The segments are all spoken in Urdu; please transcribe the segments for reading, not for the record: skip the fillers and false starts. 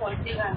41।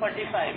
45।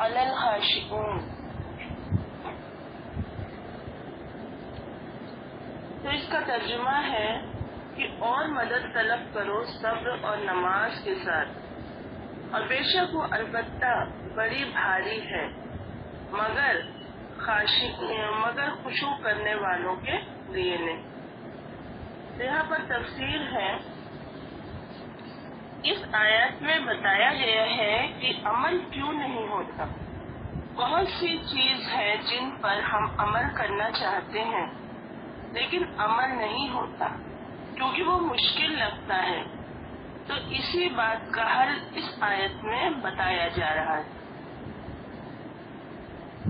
علی الخاشعون. تو اس کا ترجمہ ہے کہ اور مدد طلب کرو صبر اور نماز کے ساتھ، اور بے شک وہ البتہ بڑی بھاری ہے مگر خشوع کرنے والوں کے لیے نہیں. یہاں پر تفسیر ہے، اس آیت میں بتایا گیا ہے کہ عمل کیوں نہیں ہوتا. بہت سی چیز ہے جن پر ہم عمل کرنا چاہتے ہیں لیکن عمل نہیں ہوتا کیونکہ وہ مشکل لگتا ہے. تو اسی بات کا حل اس آیت میں بتایا جا رہا ہے.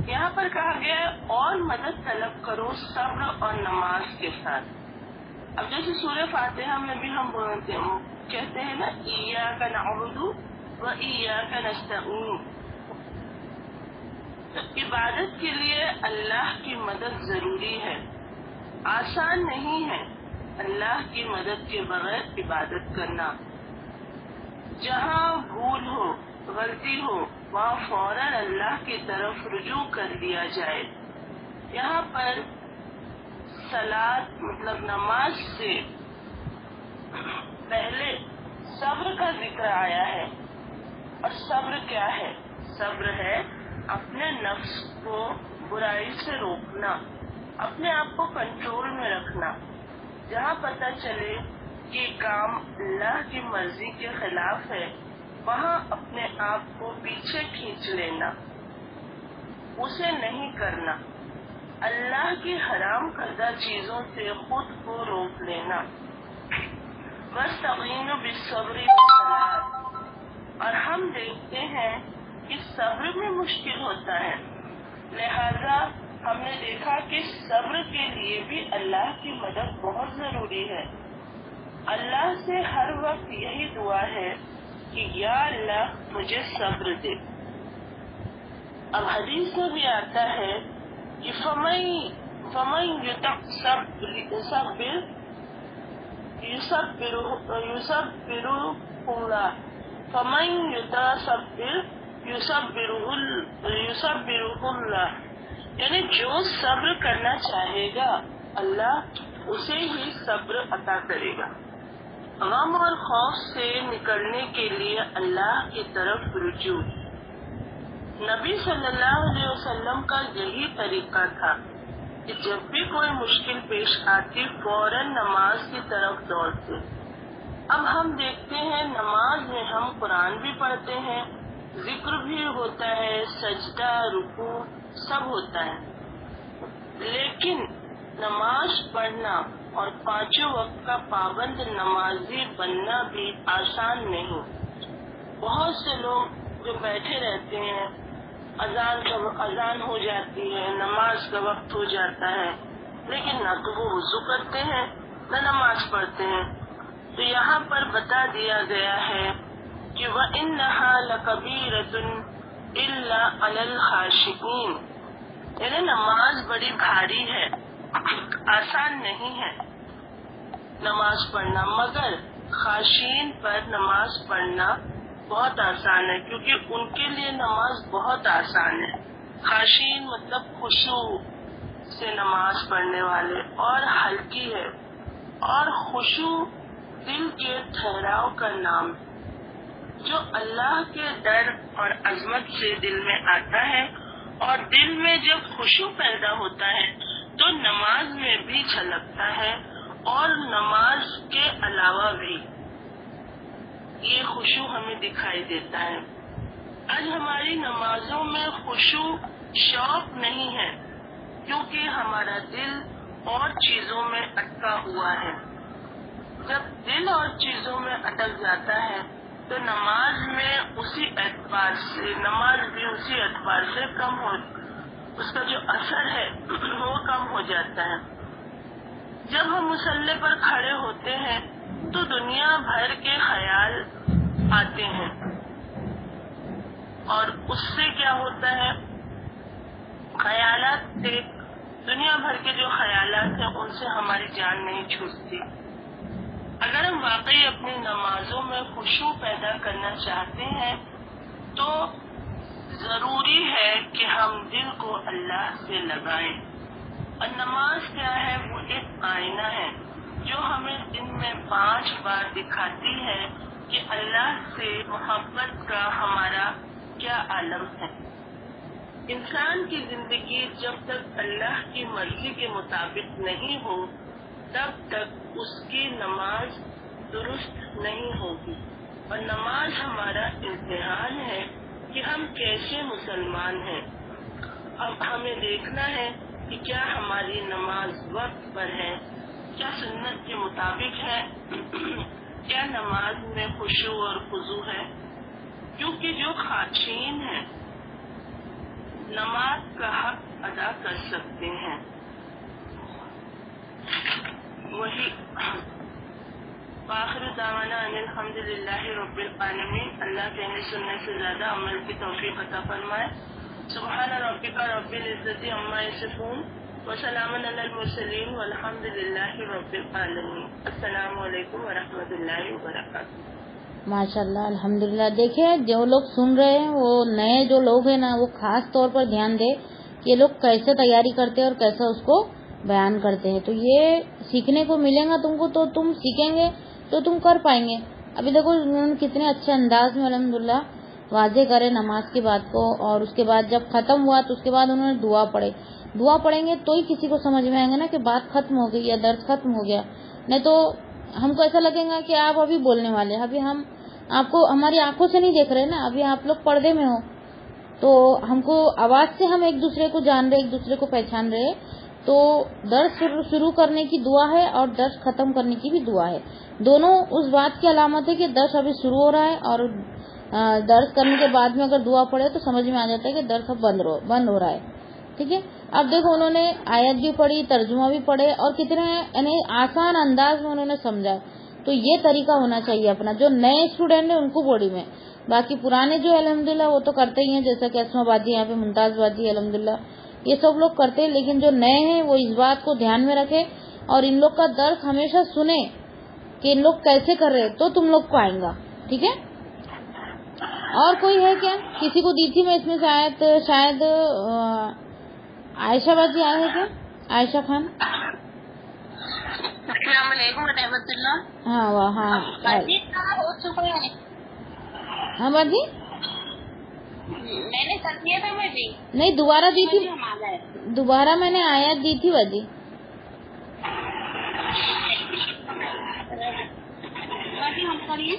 یہاں پر کہا گیا ہے اور مدد طلب کرو صبر اور نماز کے ساتھ. اب جیسے سورہ فاتحہ میں بھی ہم کہتے ہیں نا، ایاک نعبد و ایاک نستعین. تو عبادت کے لیے اللہ کی مدد ضروری ہے، آسان نہیں ہے اللہ کی مدد کے بغیر عبادت کرنا. جہاں بھول ہو، غلطی ہو، وہاں فوراً اللہ کی طرف رجوع کر دیا جائے. یہاں پر صلاۃ مطلب نماز سے پہلے صبر کا ذکر آیا ہے. اور صبر کیا ہے؟ صبر ہے اپنے نفس کو برائی سے روکنا، اپنے آپ کو کنٹرول میں رکھنا. جہاں پتہ چلے کہ کام اللہ کی مرضی کے خلاف ہے وہاں اپنے آپ کو پیچھے کھینچ لینا، اسے نہیں کرنا. اللہ کی حرام کردہ چیزوں سے خود کو روک لینا. وَاسْتَعِینُوا بِالصَّبْرِ وَالصَّلَاةِ. اور ہم دیکھتے ہیں کہ صبر بھی مشکل ہوتا ہے، لہذا ہم نے دیکھا کہ صبر کے لیے بھی اللہ کی مدد بہت ضروری ہے. اللہ سے ہر وقت یہی دعا ہے کہ یا اللہ مجھے صبر دے. اب حدیث میں بھی آتا ہے کہ فَمَن يُصَبِّرُهُ اللَّهُ. یعنی جو صبر کرنا چاہے گا اللہ اسے ہی صبر عطا کرے گا. غم اور خوف سے نکلنے کے لیے اللہ کی طرف رجوع. نبی صلی اللہ علیہ وسلم کا یہی طریقہ تھا کہ جب بھی کوئی مشکل پیش آتی فوراً نماز کی طرف دوڑتے. اب ہم دیکھتے ہیں نماز میں ہم قرآن بھی پڑھتے ہیں، ذکر بھی ہوتا ہے، سجدہ، رکوع سب ہوتا ہے، لیکن نماز پڑھنا اور پانچوں وقت کا پابند نمازی بننا بھی آسان نہیں. بہت سے لوگ جو بیٹھے رہتے ہیں، اذان ہو جاتی ہے، نماز کا وقت ہو جاتا ہے، لیکن نہ تو وہ وضو کرتے ہیں نہ نماز پڑھتے ہیں. تو یہاں پر بتا دیا گیا ہے کہ وَإِنَّهَا لَكَبِيرَةٌ إِلَّا عَلَى الْخَاشِعِينَ. یعنی نماز بڑی بھاری ہے، آسان نہیں ہے نماز پڑھنا، مگر خاشعین پر نماز پڑھنا بہت آسان ہے، کیونکہ ان کے لیے نماز بہت آسان ہے. خاشعین مطلب خشوع سے نماز پڑھنے والے، اور ہلکی ہے. اور خشوع دل کے ٹھہراؤ کا نام جو اللہ کے ڈر اور عظمت سے دل میں آتا ہے، اور دل میں جب خشوع پیدا ہوتا ہے تو نماز میں بھی جھلکتا ہے، اور نماز کے علاوہ بھی یہ خشوع ہمیں دکھائی دیتا ہے. آج ہماری نمازوں میں خشوع شوق نہیں ہے کیونکہ ہمارا دل اور چیزوں میں اٹکا ہوا ہے. جب دل اور چیزوں میں اٹک جاتا ہے تو نماز بھی اسی اعتبار سے کم ہو، اس کا جو اثر ہے وہ کم ہو جاتا ہے. جب ہم مصلی پر کھڑے ہوتے ہیں تو دنیا بھر کے خیال آتے ہیں، اور اس سے کیا ہوتا ہے، خیالات سے دنیا بھر کے جو خیالات ہیں ان سے ہماری جان نہیں چھوٹتی. اگر ہم واقعی اپنی نمازوں میں خشوع پیدا کرنا چاہتے ہیں تو ضروری ہے کہ ہم دل کو اللہ سے لگائیں، اور نماز کیا ہے؟ وہ ایک آئینہ ہے جو ہمیں دن میں 5 بار دکھاتی ہے کہ اللہ سے محبت کا ہمارا کیا عالم ہے۔ انسان کی زندگی جب تک اللہ کی مرضی کے مطابق نہیں ہو تب تک اس کی نماز درست نہیں ہوگی، اور نماز ہمارا امتحان ہے کہ ہم کیسے مسلمان ہیں۔ اب ہمیں دیکھنا ہے کہ کیا ہماری نماز وقت پر ہے، کیا سنت کے مطابق ہے، کیا نماز میں خشوع اور خضوع ہے، کیونکہ جو خاشعین ہیں نماز کا حق ادا کر سکتے ہیں۔ وہی آخر دعوانا ان الحمد للہ رب العالمین۔ اللہ کہنے سننے سے زیادہ عمل کی توفیق عطا فرمائے۔ سبحان ربک رب العزت عما یصفون وسلام علی المرسلین والحمد للہ رب العالمین۔ السلام علیکم ورحمۃ اللہ وبرکاتہ۔ ماشاء اللہ، الحمدللہ۔ دیکھیں جو لوگ سن رہے ہیں وہ نئے جو لوگ ہیں نا وہ خاص طور پر دھیان دے کہ یہ لوگ کیسے تیاری کرتے ہیں اور کیسا اس کو بیان کرتے ہیں، تو یہ سیکھنے کو ملے گا تم کو، تو تم سیکھیں گے تو تم کر پائیں گے۔ ابھی دیکھو انہوں نے کتنے اچھے انداز میں الحمدللہ واضح کرے نماز کی بات کو، اور اس کے بعد جب ختم ہوا تو اس کے بعد انہوں نے دعا پڑھیں گے تو ہی کسی کو سمجھ میں آئے گا نا کہ بات ختم ہو گئی یا درس ختم ہو گیا، نہیں تو ہم کو ایسا لگے گا کہ آپ ابھی بولنے والے، ابھی ہم آپ کو ہماری آنکھوں سے نہیں دیکھ رہے نا، ابھی آپ لوگ پردے میں ہو، تو ہم کو آواز سے ہم ایک دوسرے کو جان رہے، ایک دوسرے کو پہچان رہے، تو درس شروع کرنے کی دعا ہے اور درس ختم کرنے کی بھی دعا ہے، دونوں اس بات کی علامت ہے کہ درس ابھی شروع ہو رہا ہے، اور درس کرنے کے بعد میں اگر دعا پڑھے تو سمجھ میں آ جاتا ہے کہ درس اب بند ہو رہا ہے۔ ٹھیک ہے، اب دیکھو انہوں نے آیت بھی پڑھی، ترجمہ بھی پڑھے، اور کتنے یعنی آسان انداز میں انہوں نے سمجھا، تو یہ طریقہ ہونا چاہیے اپنا، جو نئے اسٹوڈینٹ ہیں ان کو بوڑھی میں، باقی پرانے جو الحمدللہ وہ تو کرتے ہی ہیں، جیسا کہ اسما باجی یہاں پہ ممتاز باجی الحمدللہ یہ سب لوگ کرتے ہیں، لیکن جو نئے ہیں وہ اس بات کو دھیان میں رکھے اور ان لوگ کا درس ہمیشہ سنے کہ ان لوگ کیسے کر رہے، تو تم لوگ کو آئیں گا۔ ٹھیک ہے، اور کوئی ہے کیا؟ کسی کو دی تھی میں اس میں شاید عائشہ باجی آئے ہیں کیا؟ عائشہ خان۔ السلام علیکم ورحمۃ اللہ۔ ہاں ہاں باجی ہو چکا ہے، ہاں باجی میں نے کر دیا تھا باجی، نہیں دوبارہ دی تھی، ہمارا دوبارہ میں نے آیت دی تھی باجی۔ باجی ہم کریے،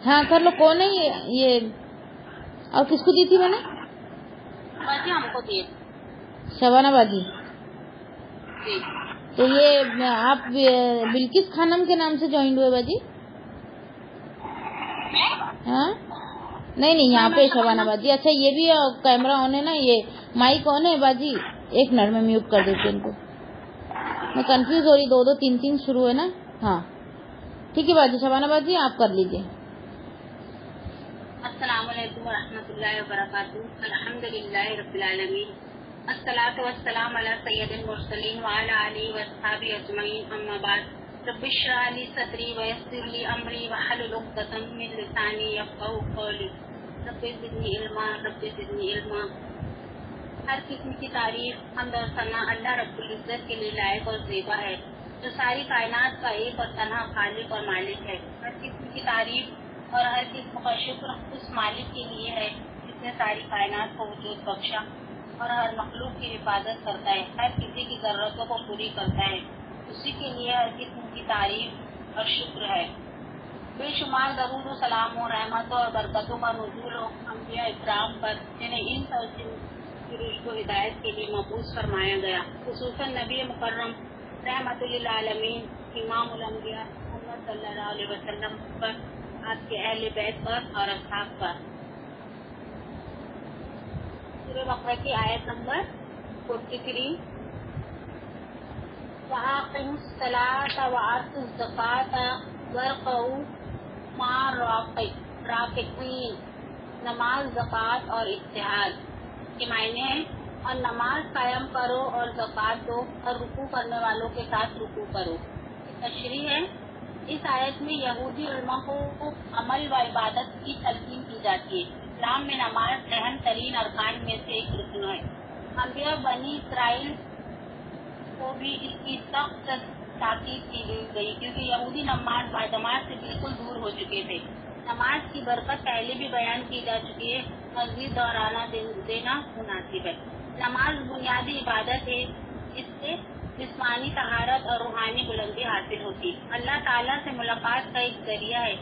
ہاں کر لو، کون ہے یہ اور کس کو دی تھی میں نے؟ باجی ہم کو دیے شبانہ باجی۔ جی، تو یہ آپ بلکس خانم کے نام سے جوائنڈ ہوئے باجی؟ ہاں نہیں یہاں پہ شبانہ باجی۔ اچھا یہ بھی کیمرہ آن ہے نا، یہ مائک آن ہے باجی، ایک منٹ میں میوٹ کر دیتی ہوں ان کو، میں کنفیوز ہو رہی، دو تین شروع ہے نا۔ ہاں ٹھیک ہے باجی، شبانہ باجی آپ کر لیجیے۔ السلام علیکم ورحمۃ اللہ وبرکاتہ۔ الحمد للہ رب العالمین، الصلاۃ والسلام علی سید المرسلین وعلی آلہ واصحابہ اجمعین، اما بعد، رب اشرح لی صدری ویسر لی امری واحلل عقدۃ من لسانی یفقہوا قولی، رب زدنی علما، رب زدنی علما۔ ہر قسم کی تعریف، حمد اور ثنا اللہ رب العزت کے لیے لائق اور زیبا ہے، جو ساری کائنات کا ایک اور تنہا خالق اور مالک ہے۔ ہر قسم کی تعریف اور ہر قسم کا شکر اس مالک کے لیے ہے جس نے ساری کائنات کو وجود بخشا اور ہر مخلوق کی حفاظت کرتا ہے، ہر کسی کی ضرورتوں کو پوری کرتا ہے، اسی کے لیے ہر قسم کی تعریف اور شکر ہے۔ بے شمار درود و سلام و رحمتوں اور برکتوں کا نزول ہو انبیاء اکرام پر، جنہیں ان کی رشد و ہدایت کے لیے مبعوث فرمایا گیا، خصوصاً نبی مکرم رحمت للعالمین امام الانبیاء محمد صلی اللہ علیہ وسلم پر، آپ کے اہل بیت پر اور اصحاب پر۔ سورہ بقرہ کی آیت نمبر 43، وَأَقِمُوا الصَّلَاةَ وَآتُوا الزَّكَاةَ وَارْكَعُوا مَعَ الرَّاكِعِينَ۔ نماز، زکوٰۃ اور اتحاد کے معنی ہیں، اور نماز قائم کرو اور زکوٰۃ دو اور رکوع کرنے والوں کے ساتھ رکوع کرو۔ تشریح ہے، اس آیت میں یہودی علماء کو عمل و عبادت کی تلقین کی جاتی ہے، اسلام میں نماز اہم ترین ارکان میں سے ایک رکن ہے. انبیاء بنی اسرائیل کو بھی اس کی سخت تاکید کی گئی کیونکہ یہودی نماز باجماعت سے بالکل دور ہو چکے تھے. نماز کی برکت پہلے بھی بیان کی جا چکی ہے، مزید دہرانا دینا مناسب ہے. نماز بنیادی عبادت ہے، اس سے جسمانی طہارت اور روحانی بلندی حاصل ہوتی. اللہ تعالیٰ سے ملاقات کا ایک ذریعہ ہے،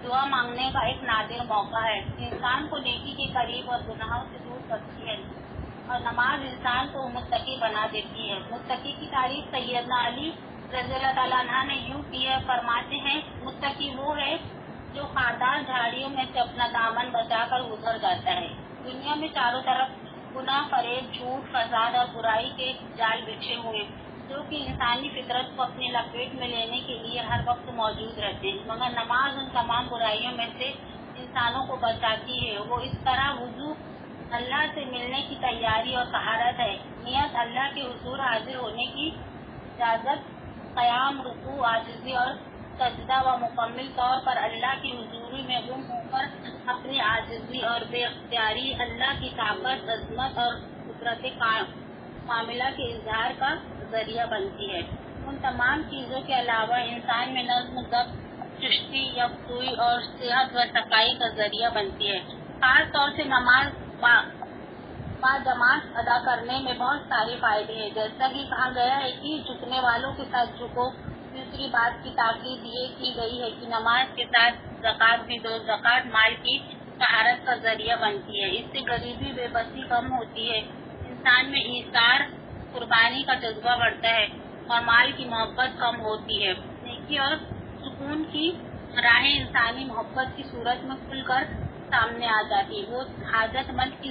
دعا مانگنے کا ایک نادر موقع ہے، انسان کو نیکی کے قریب اور گناہوں سے دور کرتی ہے، اور نماز انسان کو متقی بنا دیتی ہے. متقی کی تعریف سیدنا علی رضی اللہ تعالیٰ عنہ نے یوں کی ہے، فرماتے ہیں متقی وہ ہے جو خاردار جھاڑیوں میں سے اپنا دامن بچا کر گزر جاتا ہے. دنیا میں چاروں طرف گناہ، فریب، جھوٹ، فساد اور برائی کے جال بچھے ہوئے جو کہ انسانی فطرت کو اپنی لپیٹ میں لینے کے لیے ہر وقت موجود رہتے ہیں، مگر نماز ان تمام برائیوں میں سے انسانوں کو بچاتی ہے. وہ اس طرح وضو اللہ سے ملنے کی تیاری اور طہارت ہے، نیت اللہ کے حضور حاضر ہونے کی اجازت، قیام، رکوع، عاجزی اور سجدہ و مکمل طور پر اللہ کی حضوری میں گم ہو کر اپنی عاجزی اور بے اختیاری اللہ کی طاقت، عظمت اور قدرت کاملہ کے اظہار کا ذریعہ بنتی ہے. ان تمام چیزوں کے علاوہ انسان میں نظم و ضبط، چستی، یکسوئی اور صحت و صفائی کا ذریعہ بنتی ہے. خاص طور سے نماز با جماعت ادا کرنے میں بہت سارے فائدے ہیں. جیسا کہ کہا گیا ہے کہ جھکنے والوں کے ساتھ جھکو. دوسری بات کی تاکید یہ کی گئی ہے کہ نماز کے ساتھ زکوٰۃ بھی دو. زکوٰۃ مال کی طہارت کا ذریعہ بنتی ہے، اس سے غریبی، بے بسی کم ہوتی ہے، انسان میں ایثار، قربانی کا جذبہ بڑھتا ہے اور مال کی محبت کم ہوتی ہے. نیکی اور سکون کی راہیں انسانی محبت کی صورت میں کھل کر سامنے آ جاتی. وہ حاجت مند کی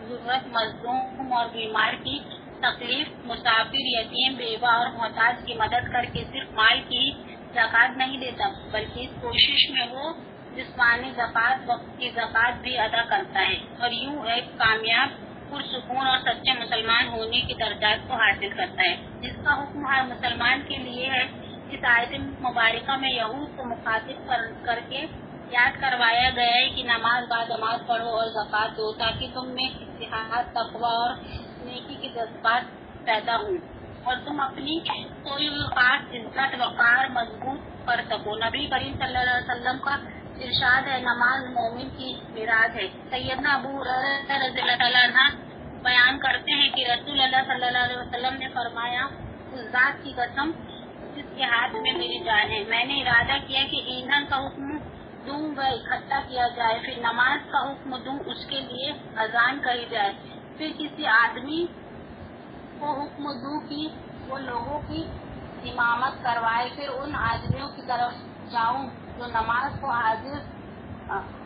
ضرورت، مظلوم اور بیمار کی تکلیف، مسافر، یتیم، بیوہ اور محتاج کی مدد کر کے صرف مال کی زکوٰۃ نہیں دیتا بلکہ اس کوشش میں وہ جسمانی زکوٰۃ، وقت کی زکوٰۃ بھی ادا کرتا ہے اور یوں ایک کامیاب، پرسکون اور سچے مسلمان ہونے کی درجات کو حاصل کرتا ہے، جس کا حکم ہر مسلمان کے لیے ہے. اس آیت مبارکہ میں یہود کو مخاطب کر کے یاد کروایا گیا ہے کہ نماز با جماعت پڑھو اور زکوٰۃ دو تاکہ تم میں اتحاد، تقویٰ اور نیکی کے جذبات پیدا ہوں اور تم اپنی کوئی خاص عزت وقار مضبوط کر سکو. نبی کریم صلی اللہ علیہ وسلم کا ارشاد ہے، نماز مومن کی میراث ہے. سیدنا ابو ہریرہ رضی اللہ تعالیٰ عنہ بیان کرتے ہیں کہ رسول اللہ صلی اللہ علیہ وسلم نے فرمایا، اس ذات کی قسم جس کے ہاتھ میں میری جان ہے، میں نے ارادہ کیا کہ ایندھن کا حکم دوں و اکٹھا کیا جائے، پھر نماز کا حکم دوں، اس کے لیے اذان کہی جائے، پھر کسی آدمی کو حکم دوں کہ وہ لوگوں کی امامت کروائے، پھر ان آدمیوں کی طرف جاؤں جو نماز کو حاضر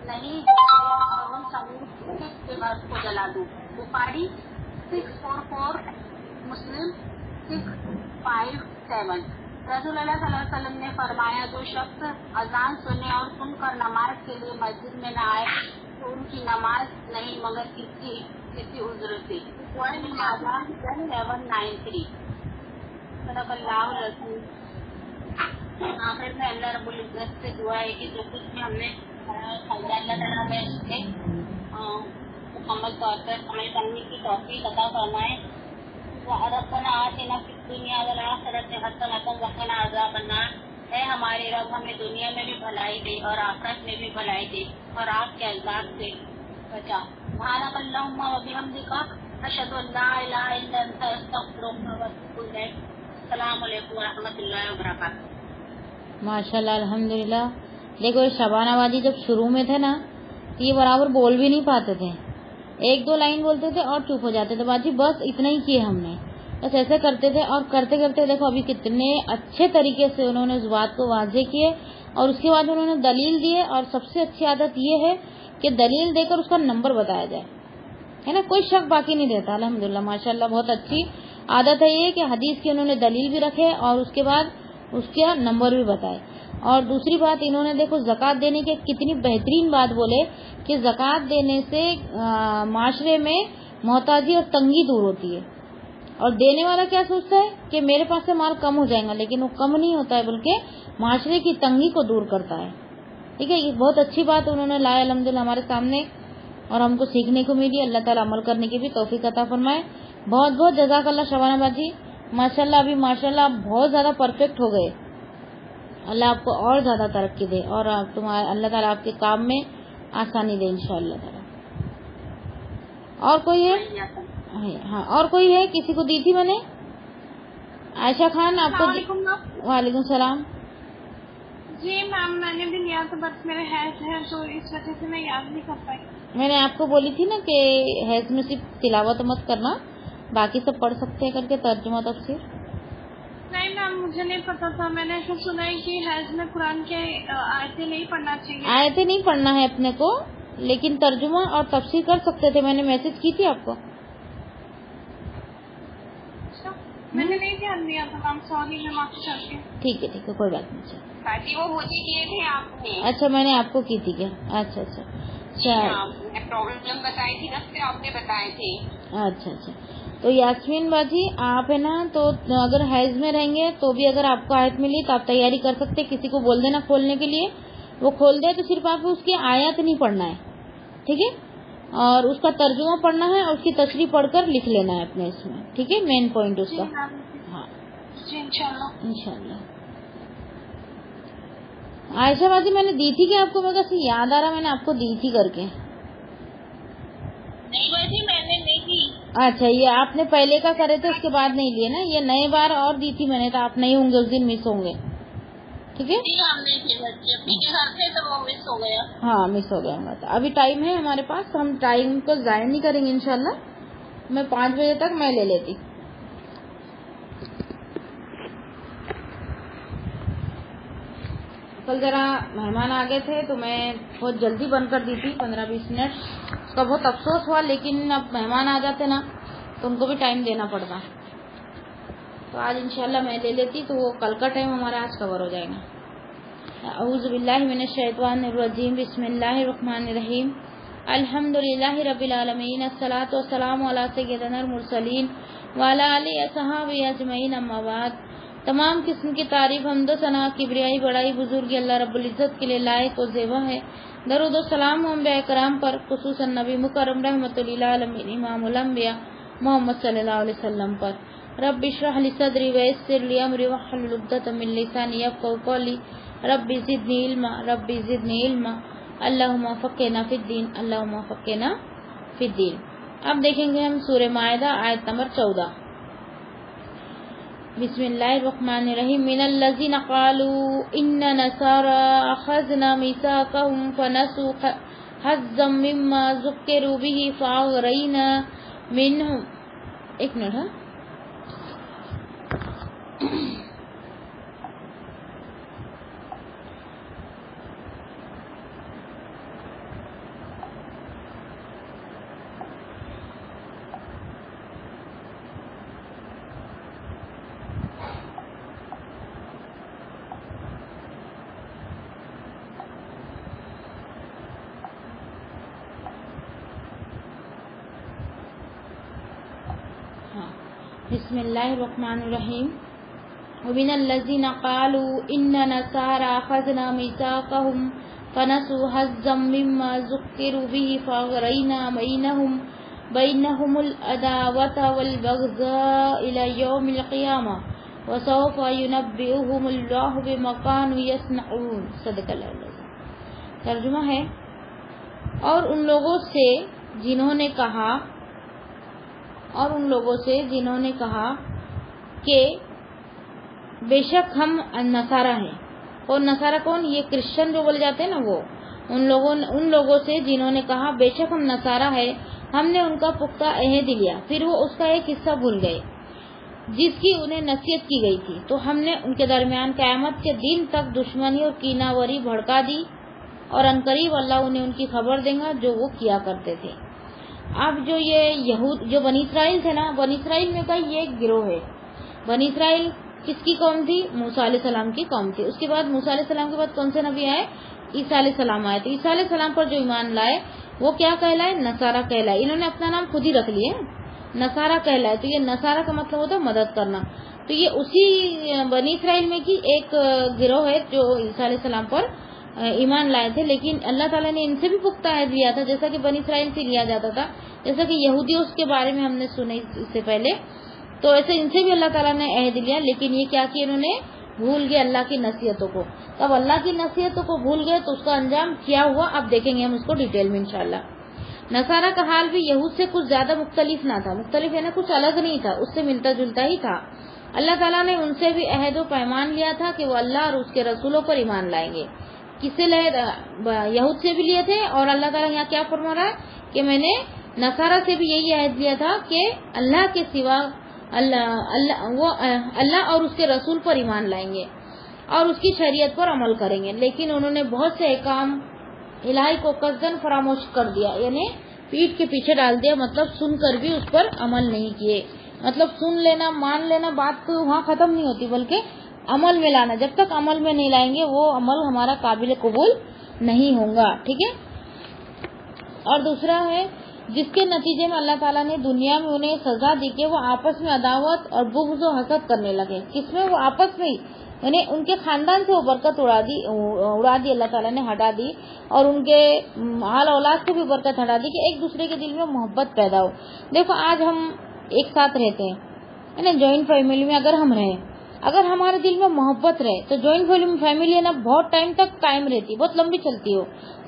نہیں اور ان سمود کے گھر کو جلا دوں. بخاری 644، مسلم 657. رسول اللہ صلی اللہ علیہ وسلم نے فرمایا، جو شخص اذان سنے اور سن کر نماز کے لیے مسجد میں نہ آئے تو ان کی نماز نہیں مگر کسی عذر سے. 1193. صدق اللہ العظیم. آخر میں اللہ رب العزت سے دعا ہے کہ جو کچھ بھی ہم نے اللہ تعالیٰ میں اس کے مکمل طور پر عمل کرنے کی توفیق عطا فرمائے. ربنا آتنا فی الدنیا والآخرۃ حسنۃ وقنا عذاب النار. اے ہمارے رب، ہمیں دنیا میں بھی بھلائی دے اور آخرت میں بھی بھلائی دے اور آپ کے عذاب سے بچا. سبحانک اللہم و بحمدک، اشہد ان لا الہ الا انت، استغفرک و اتوب الیک. السلام علیکم و رحمۃ اللہ وبرکاتہ. ماشاء اللہ، الحمدللہ. دیکھو یہ شبانہ بازی جب شروع میں تھے نا تو یہ برابر بول بھی نہیں پاتے تھے، ایک دو لائن بولتے تھے اور چپ ہو جاتے تھے. باجی بس اتنا ہی کیے ہم نے، بس ایسے کرتے تھے اور کرتے کرتے دیکھو ابھی کتنے اچھے طریقے سے انہوں نے اس بات کو واضح کیے اور اس کے بعد انہوں نے دلیل دیے. اور سب سے اچھی عادت یہ ہے کہ دلیل دے کر اس کا نمبر بتایا جائے، ہے نا، کوئی شک باقی نہیں دیتا. الحمدللہ ماشاءاللہ بہت اچھی عادت ہے یہ کہ حدیث کی انہوں نے دلیل بھی رکھے اور اس کے بعد اس کا نمبر بھی بتائے. اور دوسری بات انہوں نے دیکھو زکوٰۃ دینے کی کتنی بہترین بات بولے کہ زکوٰۃ دینے سے معاشرے میں محتاجی اور تنگی دور ہوتی ہے. اور دینے والا کیا سوچتا ہے کہ میرے پاس سے مال کم ہو جائے گا، لیکن وہ کم نہیں ہوتا ہے بلکہ معاشرے کی تنگی کو دور کرتا ہے. ٹھیک ہے، یہ بہت اچھی بات انہوں نے لایا الحمدللہ ہمارے سامنے. اور ہم کو سیکھنے کو ملی. اللہ تعالیٰ عمل کرنے کی بھی توفیق عطا فرمائے. بہت بہت جزاک اللہ شبانہ باجی. ماشاءاللہ ابھی ماشاءاللہ آپ بہت زیادہ پرفیکٹ ہو گئے. اللہ آپ کو اور زیادہ ترقی دے اور اللہ تعالیٰ آپ کے کام میں آسانی دے انشاءاللہ تعالیٰ. اور کوئی ہے؟ ہاں اور کوئی ہے؟ کسی کو دی تھی میں نے. عائشہ خان آپ کو. وعلیکم السلام. جی میم میں نے بھی لیا تھا بس میرے حیض ہے تو اس وجہ سے میں یاد نہیں کر پائی. میں نے آپ کو بولی تھی نا کہ حیض میں صرف تلاوت مت کرنا، باقی سب پڑھ سکتے ہیں کر کے ترجمہ تفسیر. نہیں میم مجھے نہیں پتا تھا. میں نے ایسا سنا ہے کہ حیض میں قرآن کے آیتیں نہیں پڑھنا چاہیے. آیتیں نہیں پڑھنا ہے اپنے کو، لیکن ترجمہ اور تفسیر کر سکتے تھے. میں نے میسج کی تھی آپ کو. میں نے نہیں دھیان دیا تھا میم. سوری میں معافی چاہتی ہوں. ٹھیک ہے کوئی بات نہیں. باجی وہ مجھے کیے تھے آپ نے. اچھا میں نے آپ کو کی تھی کیا؟ اچھا پرابلم بتائی تھی نا پھر آپ نے بتائے تھے. اچھا تو یاسمین باجی آپ ہے نا، تو اگر حیض میں رہیں گے تو بھی اگر آپ کو آیت ملی تو آپ تیاری کر سکتے. کسی کو بول دینا کھولنے کے لیے، وہ کھول دے تو صرف آپ کو اس کی آیت نہیں پڑھنا ہے، ٹھیک ہے، اور اس کا ترجمہ پڑھنا ہے اور اس کی تشریح پڑھ کر لکھ لینا ہے اپنے اس میں، ٹھیک ہے، مین پوائنٹ اس کا. ہاں جی انشاءاللہ. عائشہ باجی میں نے دی تھی کہ آپ کو، میں کیسے یاد آ رہا میں نے آپ کو دی تھی کر کے. نہیں باجی میں نے نہیں دی. اچھا یہ آپ نے پہلے کا کرے تھے اس کے بعد نہیں لیے نا، یہ نئے بار اور دی تھی میں نے، تو آپ نہیں ہوں گے اس دن، مس ہوں گے. ٹھیک ہے ہم نہیں تھے اپنی کے گھر تھے تو وہ مس ہو گیا. ہاں مس ہو گیا ہوں. ابھی ٹائم ہے ہمارے پاس، ہم ٹائم کو ضائع نہیں کریں گے انشاءاللہ. میں 5 بجے تک میں لے لیتی. کل ذرا مہمان آ گئے تھے تو میں بہت جلدی بند کر دی تھی 15-20 منٹ. اس کا بہت افسوس ہوا، لیکن اب مہمان آ جاتے نا تو ان کو بھی ٹائم دینا پڑتا. تو آج انشاءاللہ میں لے لیتی تو وہ کل کا ٹائم ہمارا آج کور ہو جائے گا. اعوذ باللہ من الشیطان الرجیم. بسم اللہ الرحمن الرحیم. الحمدللہ رب العالمین. الصلاۃ والسلام علی سیدنا المرسلین وعلی آلہ وصحبہ اجمعین. اما بعد. تمام قسم کی تعریف، حمد و ثنا، کبریائی، بڑائی، بزرگی اللہ رب العزت کے لیے لائق و زیبا ہے. درود و سلام انبیاء کرام پر، خصوصاً نبی مکرم رحمۃ للعالمین امام الانبیاء محمد صلی اللہ علیہ وسلم پر. رب اشرح لی صدری ویسر لی امری واحلل عقدۃ من لسانی یفقہوا قولی. رب زدنی علما، رب زدنی علما. اللہم فقہنا فی الدین، اللہم فقہنا فی الدین. اب دیکھیں گے ہم سورہ مائدہ آیت نمبر 14. بسم اللہ الرحمن الرحیم. من الذین قالوا ان نصارى اخذنا میثاقهم فنسوا حظا مما ذکروا به فاغرینا منهم. ایک منٹ. ہاں بسم اللہ الرحمن الرحیم. ومن الذین قالوا ان نصارى اخذنا میثاقهم فنسوا حظا مما ذکروا به فاغرینا بینهم العداوة والبغضاء الى یوم القیامة وسوف ينبئهم اللہ بما كانوا یصنعون. صدق اللہ العظیم. ترجمہ ہے، اور ان لوگوں سے جنہوں نے کہا کہ بے شک ہم نصارہ ہیں. اور نصارہ کون؟ یہ کرسچن جو بول جاتے ہیں نا، وہ ان لوگوں سے جنہوں نے کہا بے شک ہم نصارہ ہیں، ہم نے ان کا پختہ عہد لیا، پھر وہ اس کا ایک حصہ بھول گئے جس کی انہیں نصیحت کی گئی تھی، تو ہم نے ان کے درمیان قیامت کے دن تک دشمنی اور کیناوری بھڑکا دی، اور عنقریب اللہ انہیں ان کی خبر دے گا جو وہ کیا کرتے تھے. اب جو جو بنی اسرائیل تھے نا، بنی اسرائیل میں کا یہ ایک گروہ ہے. بنی اسرائیل کس کی قوم تھی؟ موسیٰ علیہ السلام کی قوم تھی. اس کے بعد موسیٰ علیہ السلام کے بعد کون سے نبی آئے؟ عیسیٰ علیہ السلام آئے. تو عیسیٰ علیہ السلام پر جو ایمان لائے وہ کیا کہلائے؟ نصارہ کہلائے. انہوں نے اپنا نام خود ہی رکھ لیے، نصارہ کہلائے. تو یہ نصارہ کا مطلب ہوتا ہے مدد کرنا. تو یہ اسی بنی اسرائیل میں کی ایک گروہ ہے جو عیسیٰ علیہ السلام پر ایمان لائے تھے، لیکن اللہ تعالیٰ نے ان سے بھی پختہ عہد لیا تھا، جیسا کہ بنی اسرائیل سے لیا جاتا تھا، جیسا کہ یہودیوں کے بارے میں ہم نے سنے اس سے پہلے، تو ایسے ان سے بھی اللہ تعالیٰ نے عہد لیا، لیکن یہ کیا کہ انہوں نے بھول گئے اللہ کی نصیحتوں کو۔ تب اللہ کی نصیحتوں کو بھول گئے تو اس کا انجام کیا ہوا اب دیکھیں گے ہم اس کو ڈیٹیل میں انشاءاللہ۔ نصارہ کا حال بھی یہود سے کچھ زیادہ مختلف نہ تھا، مختلف ہے نا، کچھ الگ نہیں تھا، اس سے ملتا جلتا ہی تھا۔ اللہ تعالیٰ نے ان سے بھی عہد و پیمان لیا تھا کہ وہ اللہ اور اس کے رسولوں پر ایمان لائیں گے۔ کس سے لے؟ یہود سے بھی لیے تھے، اور اللہ تعالیٰ یہاں کیا فرما رہا ہے کہ میں نے نصارہ سے بھی یہی عہد لیا تھا کہ اللہ کے سوا اللہ اور اس کے رسول پر ایمان لائیں گے اور اس کی شریعت پر عمل کریں گے، لیکن انہوں نے بہت سے احکام الہی کو قصداً فراموش کر دیا، یعنی پیٹھ کے پیچھے ڈال دیا، مطلب سن کر بھی اس پر عمل نہیں کیے۔ مطلب سن لینا، مان لینا بات تو وہاں ختم نہیں ہوتی، بلکہ عمل میں لانا، جب تک عمل میں نہیں لائیں گے وہ عمل ہمارا قابل قبول نہیں ہوگا، ٹھیک ہے۔ اور دوسرا ہے جس کے نتیجے میں اللہ تعالیٰ نے دنیا میں انہیں سزا دی کہ وہ آپس میں عداوت اور بغض و حسد کرنے لگے۔ کس میں؟ وہ آپس میں ہی، یعنی ان کے خاندان سے وہ برکت اڑا دی اللہ تعالیٰ نے، ہٹا دی، اور ان کے حال اولاد سے بھی برکت ہٹا دی کہ ایک دوسرے کے دل میں محبت پیدا ہو۔ دیکھو آج ہم ایک ساتھ رہتے ہیں، یعنی جوائنٹ فیملی میں اگر ہم رہیں، اگر ہمارے دل میں محبت رہے تو جوائنٹ فیملی ہے نا بہت ٹائم تک قائم رہتی، بہت لمبی چلتی ہو،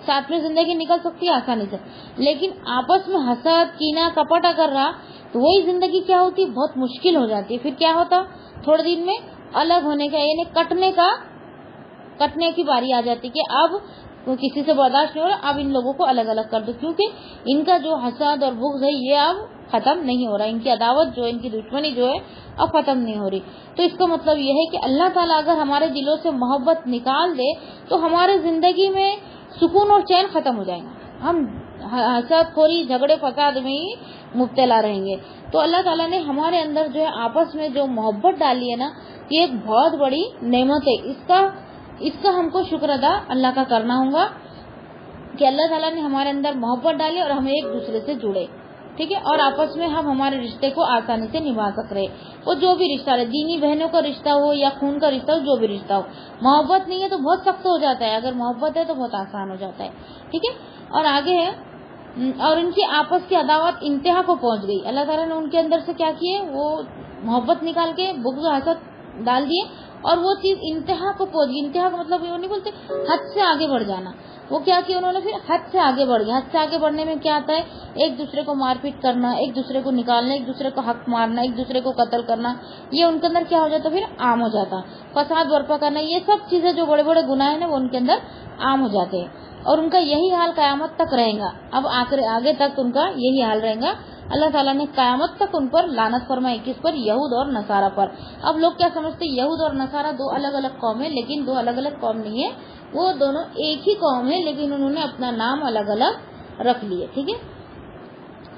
ساتھ میں زندگی نکل سکتی ہے آسانی سے۔ لیکن آپس میں حسد، کینہ، کپٹ اگر رہا تو وہی زندگی کیا ہوتی، بہت مشکل ہو جاتی ہے۔ پھر کیا ہوتا، تھوڑے دن میں الگ ہونے کا، یعنی کٹنے کی باری آ جاتی کہ اب کسی سے برداشت نہیں ہو رہا، اب ان لوگوں کو الگ الگ کر دو، کیونکہ ان کا جو حسد اور بغض ہے یہ اب ختم نہیں ہو رہا، ان کی عداوت جو ہے، ان کی دشمنی جو ہے اب ختم نہیں ہو رہی۔ تو اس کا مطلب یہ ہے کہ اللہ تعالیٰ اگر ہمارے دلوں سے محبت نکال دے تو ہمارے زندگی میں سکون اور چین ختم ہو جائیں گا، ہم حسد خوری، جھگڑے فساد میں ہی مبتلا رہیں گے۔ تو اللہ تعالیٰ نے ہمارے اندر جو ہے آپس میں جو محبت ڈالی ہے نا، یہ ایک بہت بڑی نعمت ہے، اس کا ہم کو شکر ادا اللہ کا کرنا ہوگا کہ اللہ تعالیٰ نے ہمارے اندر محبت ڈالی اور ہمیں ایک دوسرے سے جڑے، ٹھیک ہے، اور آپس میں ہم ہمارے رشتے کو آسانی سے نبھا سک رہے، وہ جو بھی رشتہ رہے، دینی بہنوں کا رشتہ ہو یا خون کا رشتہ ہو، جو بھی رشتہ ہو، محبت نہیں ہے تو بہت سخت ہو جاتا ہے، اگر محبت ہے تو بہت آسان ہو جاتا ہے، ٹھیک ہے۔ اور آگے ہے، اور ان کی آپس کی عداوت انتہا کو پہنچ گئی، اللہ تعالیٰ نے ان کے اندر سے کیا کیے، وہ محبت نکال کے بغض و حسد ڈال دیے، اور وہ چیز انتہا کو پہنچ گئی۔ انتہا کا مطلب یہ نہیں بولتے حد سے آگے بڑھ جانا، وہ کیا کیا انہوں نے، پھر حد سے آگے بڑھ گیا۔ حد سے آگے بڑھنے میں کیا آتا ہے، ایک دوسرے کو مار پیٹ کرنا، ایک دوسرے کو نکالنا، ایک دوسرے کو حق مارنا، ایک دوسرے کو قتل کرنا، یہ ان کے اندر کیا ہو جاتا، پھر عام ہو جاتا۔ فساد برپا کرنا، یہ سب چیزیں جو بڑے بڑے گناہ ہیں نا وہ ان کے اندر عام ہو جاتے ہیں، اور ان کا یہی حال قیامت تک رہے گا۔ اب آگے تک ان کا یہی حال رہے گا۔ اللہ تعالیٰ نے قیامت تک ان پر لعنت فرمائی، کس پر؟ یہود اور نصارہ پر۔ اب لوگ کیا سمجھتے ہیں، یہود اور نصارہ دو الگ الگ قوم ہیں، لیکن دو الگ الگ قوم نہیں ہے، وہ دونوں ایک ہی قوم ہے، لیکن انہوں نے اپنا نام الگ الگ رکھ لیے، ٹھیک ہے۔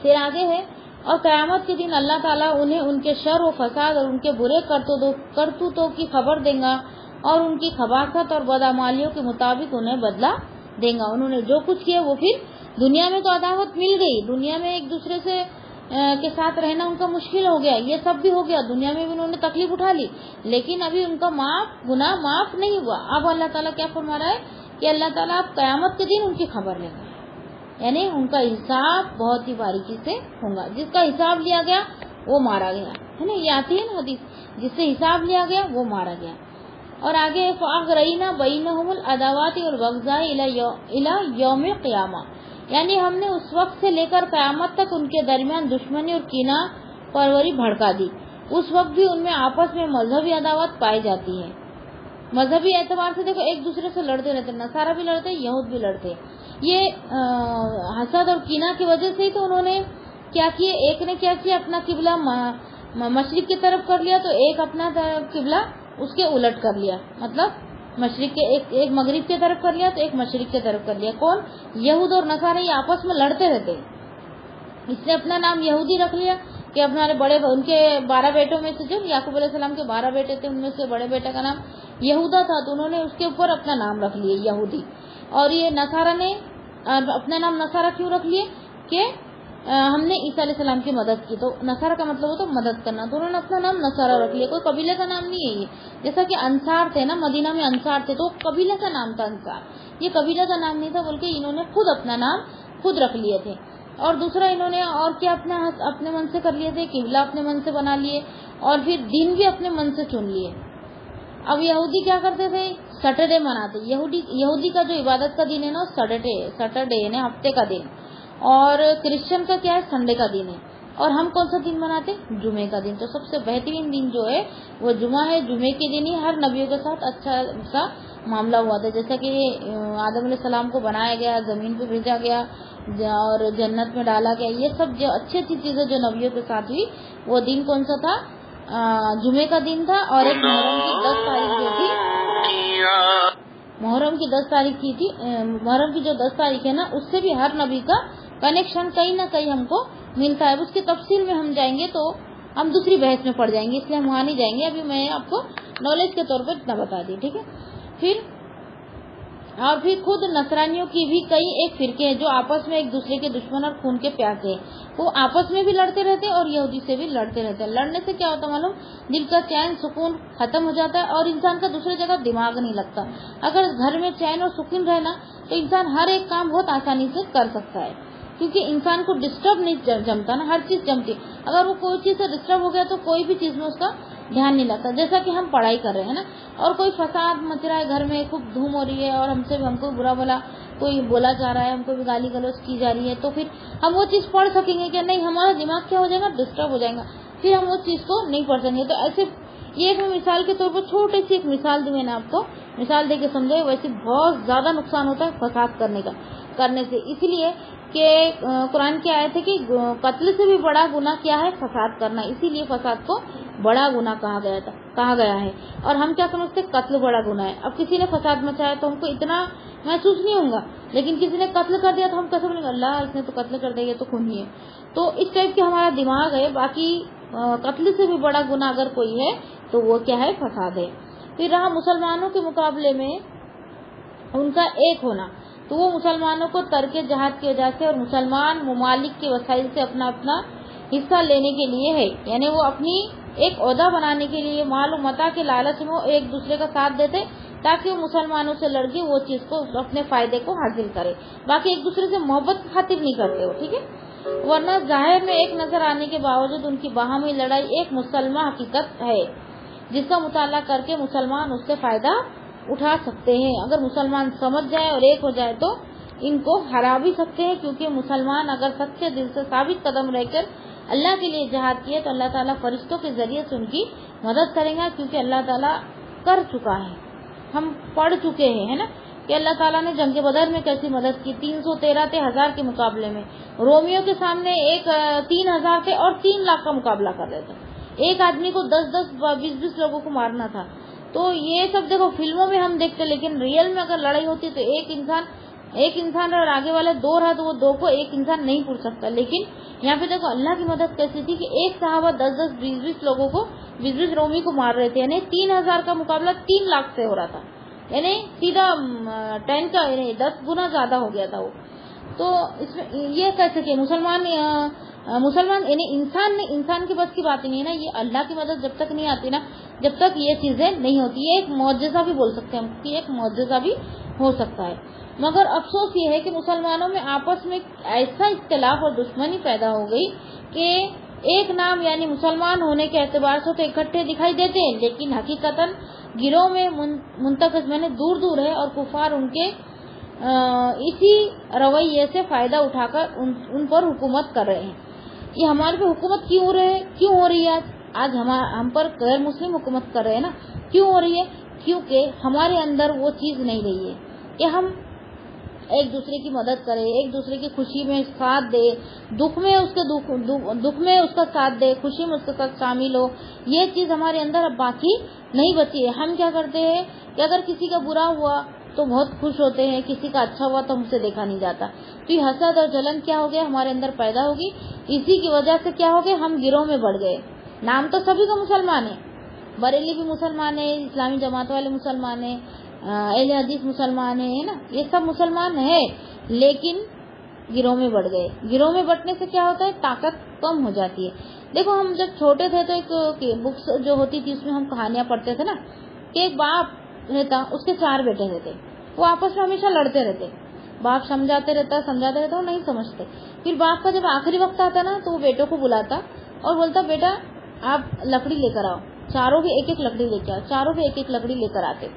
پھر آگے ہے، اور قیامت کے دن اللہ تعالیٰ انہیں ان کے شر و فساد اور ان کے برے کرتوتوں کی خبر دیں گا، اور ان کی خباثت اور بدعمالیوں کے مطابق انہیں بدلہ دیں گا۔ انہوں نے جو کچھ کیا وہ پھر دنیا میں تو عداوت مل گئی، دنیا میں ایک دوسرے سے کے ساتھ رہنا ان کا مشکل ہو گیا، یہ سب بھی ہو گیا، دنیا میں بھی انہوں نے تکلیف اٹھا لی، لیکن ابھی ان کا گناہ معاف نہیں ہوا۔ اب اللہ تعالیٰ کیا فرما رہا ہے کہ اللہ تعالیٰ اب قیامت کے دن ان کی خبر لے گا، یعنی ان کا حساب بہت ہی باریکی سے ہوگا۔ جس کا حساب لیا گیا وہ مارا گیا، ہے نا، یہ آتی ہے نا حدیث، جس سے حساب لیا گیا وہ مارا گیا۔ اور آگے فَأَغْرَيْنَا بَيْنَهُمُ الْعَدَاوَاتِ وَالْبَغْضَاءَ إِلَى يَوْمِ الْقِيَامَةِ، یعنی ہم نے اس وقت سے لے کر قیامت تک ان کے درمیان دشمنی اور کینہ پروری بھڑکا دی۔ اس وقت بھی ان میں آپس میں مذہبی عداوت پائی جاتی ہے، مذہبی اعتبار سے دیکھو ایک دوسرے سے لڑتے رہتے، نصارہ بھی لڑتے، یہود بھی لڑتے۔ یہ حسد اور کینہ کی وجہ سے ہی تو انہوں نے کیا کیا، ایک نے کیا کیا، اپنا قبلہ مشرق کی طرف کر لیا، تو ایک اپنا قبلہ اس کے الٹ کر لیا، مطلب مشرق کے ایک مغرب کی طرف کر لیا تو ایک مشرق کی طرف کر لیا۔ کون؟ یہود اور نصارہ، یہ آپس میں لڑتے رہتے، اس نے اپنا نام یہودی رکھ لیا کہ اپنے ان کے 12 بیٹوں میں سے، جو یعقوب علیہ السلام کے 12 بیٹے تھے ان میں سے بڑے بیٹے کا نام یہودا تھا، تو انہوں نے اس کے اوپر اپنا نام رکھ لیا یہودی۔ اور یہ نصارہ نے اپنا نام نصارہ کیوں رکھ لیے کہ ہم نے عیسیٰ علیہ السلام کی مدد کی، تو نصارہ کا مطلب ہوتا ہے مدد کرنا، تو انہوں نے اپنا نام نصارہ رکھ لیا، کوئی قبیلے کا نام نہیں ہے یہ. جیسا کہ انصار تھے نا، مدینہ میں انصار تھے تو قبیلے کا نام تھا انصار، یہ قبیلے کا نام نہیں تھا، بلکہ انہوں نے خود اپنا نام خود رکھ لیے تھے. اور دوسرا انہوں نے اور کیا اپنے من سے کر لیے تھے، قبلہ اپنے من سے بنا لیے، اور پھر دن بھی اپنے من سے چن لیے. اب یہودی کیا کرتے تھے، سیٹرڈے مناتے. یہودی کا جو عبادت کا دن ہے نا سیٹرڈے یعنی ہفتے کا دن، اور کرسچن کا کیا ہے، سنڈے کا دن ہے. اور ہم کون سا دن مناتے، جمعے کا دن. تو سب سے بہترین دن جو ہے وہ جمعہ ہے. جمعے کے دن ہی ہر نبیوں کے ساتھ اچھا سا معاملہ ہوا تھا، جیسا کہ آدم علیہ السلام کو بنایا گیا، زمین پہ بھیجا گیا اور جنت میں ڈالا گیا. یہ سب جو اچھی اچھی چیزیں جو نبیوں کے ساتھ ہوئی، وہ دن کون سا تھا، جمعے کا دن تھا. اور ایک محرم کی 10 تاریخ جو تھی، محرم کی 10 تاریخ کی تھی، محرم کی جو 10 تاریخ ہے نا، اس سے بھی ہر نبی کا کنیکشن کہیں نہ کہیں ہم کو ملتا ہے. اس کی تفصیل میں ہم جائیں گے تو ہم دوسری بحث میں پڑ جائیں گے، اس لیے ہم وہاں نہیں جائیں گے. ابھی میں آپ کو نالج کے طور پر اتنا بتا دی، ٹھیک ہے. پھر خود نصرانیوں کی بھی کئی ایک فرقے ہیں جو آپس میں ایک دوسرے کے دشمن اور خون کے پیاسے ہیں. وہ آپس میں بھی لڑتے رہتے اور یہودی سے بھی لڑتے رہتے ہیں. لڑنے سے کیا ہوتا معلوم، دل کا چین سکون ختم ہو جاتا ہے اور انسان کا دوسری جگہ دماغ نہیں لگتا. اگر گھر میں چین اور سکون رہنا تو انسان ہر ایک کام بہت آسانی سے کر سکتا ہے، کیونکہ انسان کو ڈسٹرب نہیں جمتا نا، ہر چیز جمتی. اگر وہ کوئی چیز سے ڈسٹرب ہو گیا تو کوئی بھی چیز میں اس کا دھیان نہیں لگتا. جیسا کہ ہم پڑھائی کر رہے ہیں نا، اور کوئی فساد مچ رہا ہے گھر میں، خوب دھوم ہو رہی ہے اور ہم کو برا بلا کوئی بولا جا رہا ہے، ہم کو بھی گالی گلوچ کی جا رہی ہے، تو پھر ہم وہ چیز پڑھ سکیں گے کہ نہیں؟ ہمارا دماغ کیا ہو جائے گا، ڈسٹرب ہو جائے گا، پھر ہم وہ چیز کو نہیں پڑھ سکیں گے. تو ایسے یہ ایک مثال کے طور پر چھوٹی سی ایک مثال دی میں نے آپ کو، مثال دے کے سمجھے. ویسے بہت زیادہ نقصان ہوتا ہے فساد کرنے سے، اس لیے کہ قرآن کی آیت ہے کہ قتل سے بھی بڑا گناہ کیا ہے، فساد کرنا. اسی لیے فساد کو بڑا گناہ کہا گیا ہے. اور ہم کیا سمجھتے، قتل بڑا گناہ ہے. اب کسی نے فساد مچایا تو ہم کو اتنا محسوس نہیں ہوگا، لیکن کسی نے قتل کر دیا تو ہم کیسے بولیں گے، اللہ اس نے تو قتل کر دیا، یہ تو خون ہی ہے. تو اس ٹائپ کے ہمارا دماغ ہے. باقی قتل سے بھی بڑا گناہ اگر کوئی ہے تو وہ کیا ہے، فساد ہے. پھر رہا مسلمانوں کے مقابلے میں ان کا ایک ہونا، تو وہ مسلمانوں کو ترک جہاد کی وجہ سے اور مسلمان ممالک کے وسائل سے اپنا حصہ لینے کے لیے ہے. یعنی وہ اپنی ایک عہدہ بنانے کے لیے مال و متاع کے لالچ میں ایک دوسرے کا ساتھ دیتے تاکہ وہ مسلمانوں سے لڑ کے وہ چیز کو اپنے فائدے کو حاصل کرے. باقی ایک دوسرے سے محبت کی خاطر نہیں کرتے ہو، ٹھیک ہے. ورنہ ظاہر میں ایک نظر آنے کے باوجود ان کی باہمی لڑائی ایک مسلمہ حقیقت ہے جس کا مطالعہ کر کے مسلمان اس سے فائدہ اٹھا سکتے ہیں. اگر مسلمان سمجھ جائے اور ایک ہو جائے تو ان کو ہرا بھی سکتے ہیں، کیونکہ مسلمان اگر سچے دل سے ثابت قدم رہ کر اللہ کے لیے جہاد کیے تو اللہ تعالیٰ فرشتوں کے ذریعے سے ان کی مدد کریں گا، کیونکہ اللہ تعالیٰ کر چکا ہے. ہم پڑھ چکے ہیں، ہے نا، کہ اللہ تعالیٰ نے جنگ بدر میں کیسی مدد کی. 313 تھے 1000 کے مقابلے میں، رومیوں کے سامنے 3000 تھے اور 3 لاکھ کا مقابلہ کر رہے تھے. ایک آدمی کو 10-10 20-20 لوگوں کو مارنا تھا. تو یہ سب دیکھو فلموں میں ہم دیکھتے، لیکن ریئل میں اگر لڑائی ہوتی تو ایک انسان اور آگے والے 2 رہا تو وہ 2 کو ایک انسان نہیں پوچھ سکتا. لیکن یہاں پہ دیکھو اللہ کی مدد کیسی تھی کہ ایک صحابہ 10-10 20-20 لوگوں کو 20-20 رومی کو مار رہے تھے. یعنی 3000 کا مقابلہ 3 لاکھ سے ہو رہا تھا، یعنی سیدھا 10 کا یعنی 10 گنا زیادہ ہو گیا تھا وہ. تو اس میں یہ کیسے کہ مسلمان یعنی انسان کے بس کی بات نہیں ہے نا. یہ اللہ کی مدد جب تک نہیں آتی نا، جب تک یہ چیزیں نہیں ہوتی. یہ ایک معجزہ بھی بول سکتے ہیں ہم کہ ایک معجزہ بھی ہو سکتا ہے. مگر افسوس یہ ہے کہ مسلمانوں میں آپس میں ایسا اختلاف اور دشمنی پیدا ہو گئی کہ ایک نام یعنی مسلمان ہونے کے اعتبار سے تو اکٹھے دکھائی دیتے ہیں، لیکن حقیقتاً گروہ میں منتقل میں دور دور ہے اور کفار ان کے اسی رویے سے فائدہ اٹھا کر ان پر حکومت کر رہے ہیں. یہ ہمارے پہ حکومت کیوں ہو رہی ہے آج ہم پر غیر مسلم حکومت کر رہے ہیں نا. کیوں ہو رہی ہے؟ کیونکہ ہمارے اندر وہ چیز نہیں رہی ہے کہ ہم ایک دوسرے کی مدد کرے، ایک دوسرے کی خوشی میں ساتھ دے، دکھ میں اس کا ساتھ دے، خوشی میں اس کے ساتھ شامل ہو. یہ چیز ہمارے اندر اب باقی نہیں بچی ہے. ہم کیا کرتے ہیں کہ اگر کسی کا برا ہوا تو بہت خوش ہوتے ہیں، کسی کا اچھا ہوا تو ہم سے دیکھا نہیں جاتا. تو یہ حسد اور جلن کیا ہو گیا ہمارے اندر پیدا ہوگی. اسی کی وجہ سے کیا ہو گیا، ہم گروہ میں بڑھ گئے. نام تو سبھی کا مسلمان ہے، بریلی بھی مسلمان ہے، اسلامی جماعت والے مسلمان ہیں، اہل حدیث مسلمان ہے نا، یہ سب مسلمان ہے، لیکن گروہ میں بٹ گئے. گروہ میں بٹنے سے کیا ہوتا ہے؟ طاقت کم ہو جاتی ہے. دیکھو ہم جب چھوٹے تھے تو ایک بکس جو ہوتی تھی اس میں ہم کہانیاں پڑھتے تھے نا کہ ایک باپ رہتا, اس کے 4 بیٹے رہتے, وہ آپس میں ہمیشہ لڑتے رہتے. باپ سمجھاتے رہتا وہ نہیں سمجھتے. پھر باپ کا جب آخری وقت آتا نا تو وہ بیٹوں کو بلاتا اور بولتا بیٹا آپ لکڑی لے کر آؤ, چاروں کی ایک ایک لکڑی لے کے آؤ. چاروں کی ایک ایک لکڑی لے کر آتے.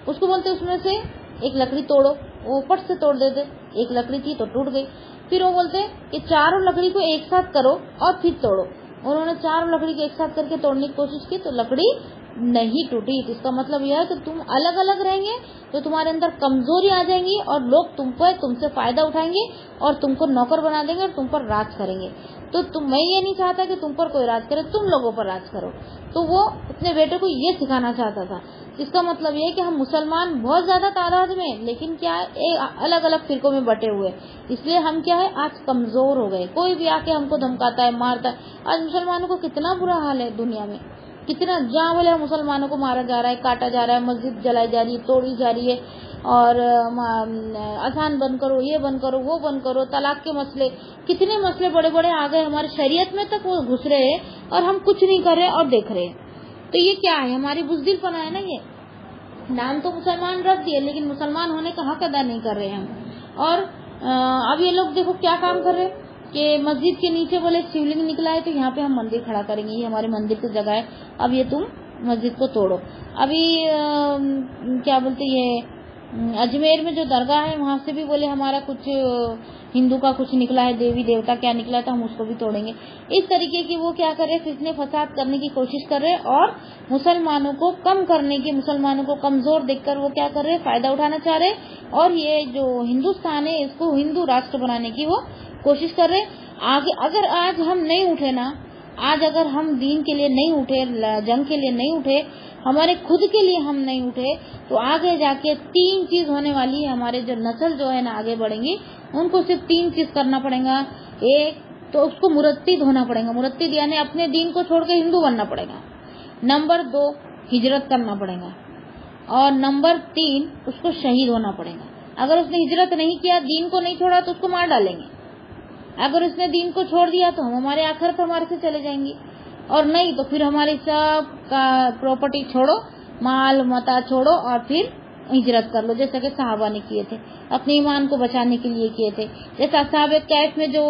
اس کو بولتے اس میں سے ایک لکڑی توڑو, وہ پٹ سے توڑ دیتے. ایک لکڑی تھی تو ٹوٹ گئی. پھر وہ بولتے کہ چاروں لکڑی کو ایک ساتھ کرو اور پھر توڑو. انہوں نے چاروں لکڑی کو ایک ساتھ کر کے توڑنے کی کوشش کی تو لکڑی نہیں ٹوٹی. اس کا مطلب یہ ہے کہ تم الگ الگ رہیں گے تو تمہارے اندر کمزوری آ جائیں گی اور لوگ تم سے فائدہ اٹھائیں گے اور تم کو نوکر بنا دیں گے اور تم پر راج کریں گے. تو میں یہ نہیں چاہتا کہ تم پر کوئی راج کرے, تم لوگوں پر راج کرو. تو وہ اپنے بیٹے کو یہ سکھانا چاہتا تھا. اس کا مطلب یہ ہے کہ ہم مسلمان بہت زیادہ تعداد میں لیکن کیا ہے الگ الگ فرقوں میں بٹے ہوئے, اس لیے ہم کیا ہے آج کمزور ہو گئے. کوئی بھی آ کے ہم کو دھمکاتا ہے, مارتا ہے. آج مسلمانوں کو کتنا برا حال ہے دنیا میں, کتنا جہاں بولے مسلمانوں کو مارا جا رہا ہے, کاٹا جا رہا ہے, مسجد جلائی جا رہی ہے, توڑی جا رہی ہے, اور اذان بند کرو, یہ بند کرو, وہ بند کرو, طلاق کے مسئلے, کتنے مسئلے بڑے بڑے آ گئے ہماری شریعت میں تک وہ گھس رہے ہیں اور ہم کچھ نہیں کر رہے اور دیکھ رہے ہیں. تو یہ کیا ہے؟ ہماری بزدل پنا ہے نا. یہ نام تو مسلمان رکھ دیے لیکن مسلمان ہونے کا حق ادا نہیں کر رہے ہم. اور اب یہ لوگ دیکھو کیا کام کر رہے کہ مسجد کے نیچے بولے شیولنگ نکلا ہے تو یہاں پہ ہم مندر کھڑا کریں گے, یہ ہمارے مندر کی جگہ ہے, اب یہ تم مسجد کو توڑو. ابھی کیا بولتے یہ اجمیر میں جو درگاہ ہے وہاں سے بھی بولے ہمارا کچھ ہندو کا کچھ نکلا ہے, دیوی دیوتا کیا نکلا ہے تو ہم اس کو بھی توڑیں گے. اس طریقے کی وہ کیا کر رہے, فتنے فساد کرنے کی کوشش کر رہے اور مسلمانوں کو کم کرنے کی, مسلمانوں کو کمزور دیکھ کر وہ کیا کر رہے, فائدہ اٹھانا چاہ رہے. اور یہ جو ہندوستان ہے اس کو ہندو راشٹر بنانے کی وہ کوشش کر رہے. آگے اگر آج ہم نہیں اٹھے نا, آج اگر ہم دین کے لیے نہیں اٹھے, جنگ کے لیے نہیں اٹھے, ہمارے خود کے لیے ہم نہیں اٹھے تو آگے جا کے 3 چیز ہونے والی ہے. ہمارے جو نسل جو ہے نا آگے بڑھیں گی ان کو صرف 3 چیز کرنا پڑے گا. ایک تو اس کو مرتد ہونا پڑے گا, مرتد یعنی اپنے دین کو چھوڑ کے ہندو بننا پڑے گا. نمبر 2 ہجرت کرنا پڑے گا. اور نمبر 3 اس کو شہید ہونا پڑے گا. اگر اس نے ہجرت نہیں کیا, دین کو نہیں چھوڑا تو اس کو مار ڈالیں گے. اگر اس نے دین کو چھوڑ دیا تو ہمارے آخرت ہمارے سے چلے جائیں گی, اور نہیں تو پھر ہماری سب کا پراپرٹی چھوڑو, مال متا چھوڑو اور پھر ہجرت کر لو, جیسا کہ صحابہ نے کیے تھے, اپنے ایمان کو بچانے کے لیے کیے تھے. جیسا اصحاب کہف میں جو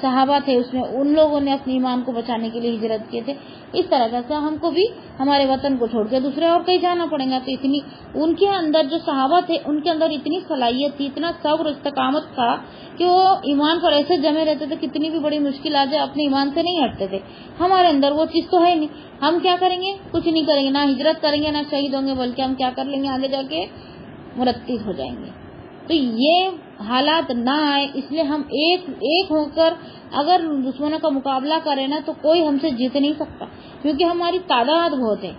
صحابہ تھے اس میں ان لوگوں نے اپنے ایمان کو بچانے کے لیے ہجرت کیے تھے. اس طرح سے ہم کو بھی ہمارے وطن کو چھوڑ کے دوسرے اور کہیں جانا پڑے گا. تو اتنی ان کے اندر جو صحابہ تھے ان کے اندر اتنی صلاحیت تھی, اتنا صبر استقامت تھا کہ وہ ایمان پر ایسے جمے رہتے تھے, کتنی بھی بڑی مشکل آ جائے اپنے ایمان سے نہیں ہٹتے تھے. ہمارے اندر وہ چیز تو ہے نہیں. ہم کیا کریں گے, کچھ نہیں کریں گے, نہ ہجرت کریں گے نہ شہید ہوں گے, بلکہ ہم کیا کر لیں گے, آگے جا کے مرتد ہو جائیں گے. تو یہ حالات نہ آئے, اس لیے ہم ایک ہو کر اگر دشمنوں کا مقابلہ کریں نا تو کوئی ہم سے جیت نہیں سکتا, کیونکہ ہماری تعداد بہت ہے,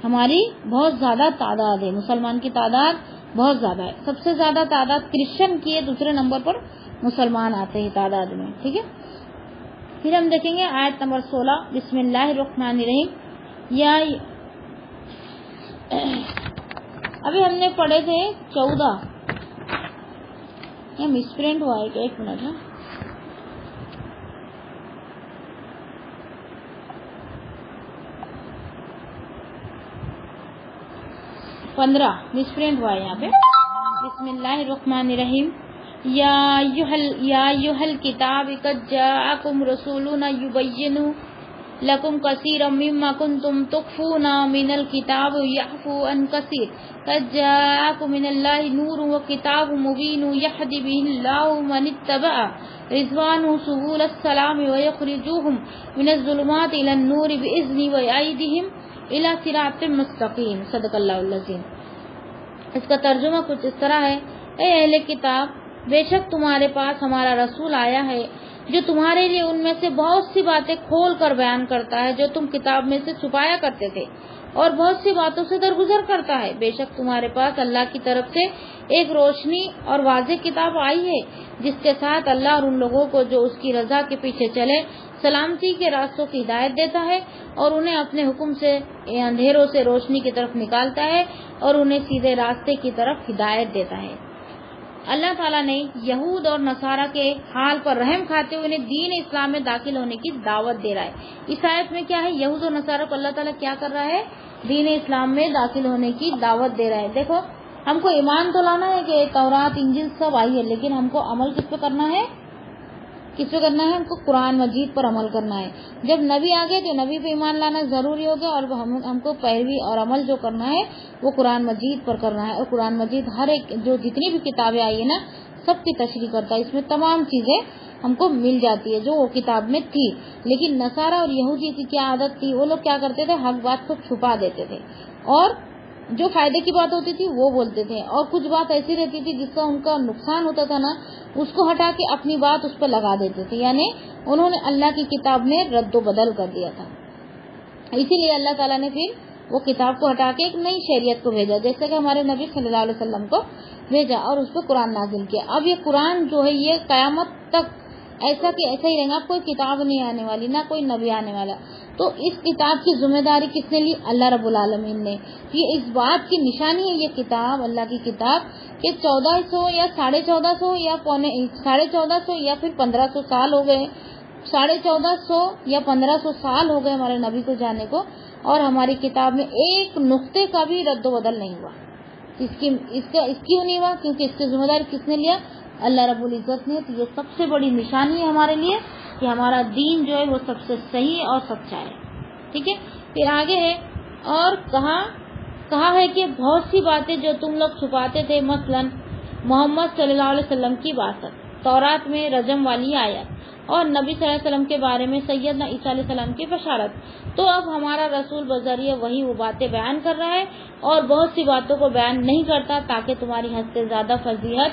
ہماری بہت زیادہ تعداد ہے. مسلمان کی تعداد بہت زیادہ ہے. سب سے زیادہ تعداد کرسچن کی ہے, دوسرے نمبر پر مسلمان آتے ہیں تعداد میں. ٹھیک ہے, پھر ہم دیکھیں گے آیت نمبر 16. بسم اللہ الرحمن الرحیم. یا ابھی ہم نے پڑھے تھے 14. یہ مس پرنٹ ہوا ہے, ایک منٹ ہے. مس پرنٹ ہوا ہے یہاں پہ. بسم اللہ الرحمن الرحیم. یا ایھا الکتاب قد جاءکم رسولنا یبین لکم کثیرا مما کنتم تخفون من الکتاب یعفو عن کثیر. قد جاءکم من اللہ نور وکتاب مبین یہدی بہ اللہ من اتبع رضوانہ سبل السلام ویخرجوہم من الظلمات الی النور بإذنہ وایدیہم الی صراط مستقیم. صدق اللہ العظیم. اس کا ترجمہ کچھ اس طرح ہے, اے اہل کتاب, بے شک تمہارے پاس ہمارا رسول آیا ہے جو تمہارے لیے ان میں سے بہت سی باتیں کھول کر بیان کرتا ہے جو تم کتاب میں سے چھپایا کرتے تھے, اور بہت سی باتوں سے درگزر کرتا ہے. بے شک تمہارے پاس اللہ کی طرف سے ایک روشنی اور واضح کتاب آئی ہے جس کے ساتھ اللہ اور ان لوگوں کو جو اس کی رضا کے پیچھے چلے سلامتی کے راستوں کی ہدایت دیتا ہے, اور انہیں اپنے حکم سے اندھیروں سے روشنی کی طرف نکالتا ہے, اور انہیں سیدھے راستے کی طرف ہدایت دیتا ہے. اللہ تعالیٰ نے یہود اور نصارہ کے حال پر رحم کھاتے ہوئے انہیں دین اسلام میں داخل ہونے کی دعوت دے رہا ہے۔ اس آیت میں کیا ہے، یہود اور نصارہ کو اللہ تعالیٰ کیا کر رہا ہے، دین اسلام میں داخل ہونے کی دعوت دے رہا ہے۔ دیکھو ہم کو ایمان تو لانا ہے کہ تورات انجیل سب آئی ہے، لیکن ہم کو عمل کس پہ کرنا ہے، ہم کو قرآن مجید پر عمل کرنا ہے۔ جب نبی آ گئے تو نبی پہ ایمان لانا ضروری ہو گیا، اور ہم کو پیروی اور عمل جو کرنا ہے وہ قرآن مجید پر کرنا ہے۔ اور قرآن مجید ہر ایک جو جتنی بھی کتابیں آئی ہیں نا سب کی تشریح کرتا ہے، اس میں تمام چیزیں ہم کو مل جاتی ہے جو وہ کتاب میں تھی۔ لیکن نصارہ اور یہودی کی کیا عادت تھی، وہ لوگ کیا کرتے تھے، حق بات کو چھپا دیتے تھے، اور جو فائدے کی بات ہوتی تھی وہ بولتے تھے، اور کچھ بات ایسی رہتی تھی جس کا ان کا نقصان ہوتا تھا نا، اس کو ہٹا کے اپنی بات اس پہ لگا دیتے تھے، یعنی انہوں نے اللہ کی کتاب میں رد و بدل کر دیا تھا۔ اسی لیے اللہ تعالیٰ نے پھر وہ کتاب کو ہٹا کے ایک نئی شریعت کو بھیجا، جیسے کہ ہمارے نبی صلی اللہ علیہ وسلم کو بھیجا اور اس پہ قرآن نازل کیا۔ اب یہ قرآن جو ہے یہ قیامت تک ایسا کہ ایسا ہی رہے گا، کوئی کتاب نہیں آنے والی، نہ کوئی نبی آنے والا۔ تو اس کتاب کی ذمہ داری کس نے لی، اللہ رب العالمین نے۔ یہ اس بات کی نشانی ہے یہ کتاب، اللہ کی کتاب، کہ 1400 یا 1450 یا 1450 یا پھر 1500 سال ہو گئے، 1450 یا 1500 سال ہو گئے ہمارے نبی کو جانے کو، اور ہماری کتاب میں ایک نقطے کا بھی رد و بدل نہیں ہوا۔ اس کیوں نہیں ہوا، کیونکہ اس کی ذمہ داری کس نے لیا، اللہ رب العزت نے۔ تو یہ سب سے بڑی نشانی ہے ہمارے لیے کہ ہمارا دین جو ہے وہ سب سے صحیح اور سچا ہے، ٹھیک ہے۔ پھر آگے ہے، اور کہا ہے کہ بہت سی باتیں جو تم لوگ چھپاتے تھے، مثلا محمد صلی اللہ علیہ وسلم کی بات، تورات میں رجم والی آیت، اور نبی صلی اللہ علیہ وسلم کے بارے میں سیدنا عیسیٰ علیہ السلام کی بشارت، تو اب ہمارا رسول بذریعہ وہی وہ باتیں بیان کر رہا ہے، اور بہت سی باتوں کو بیان نہیں کرتا تاکہ تمہاری حد سے زیادہ فضیحت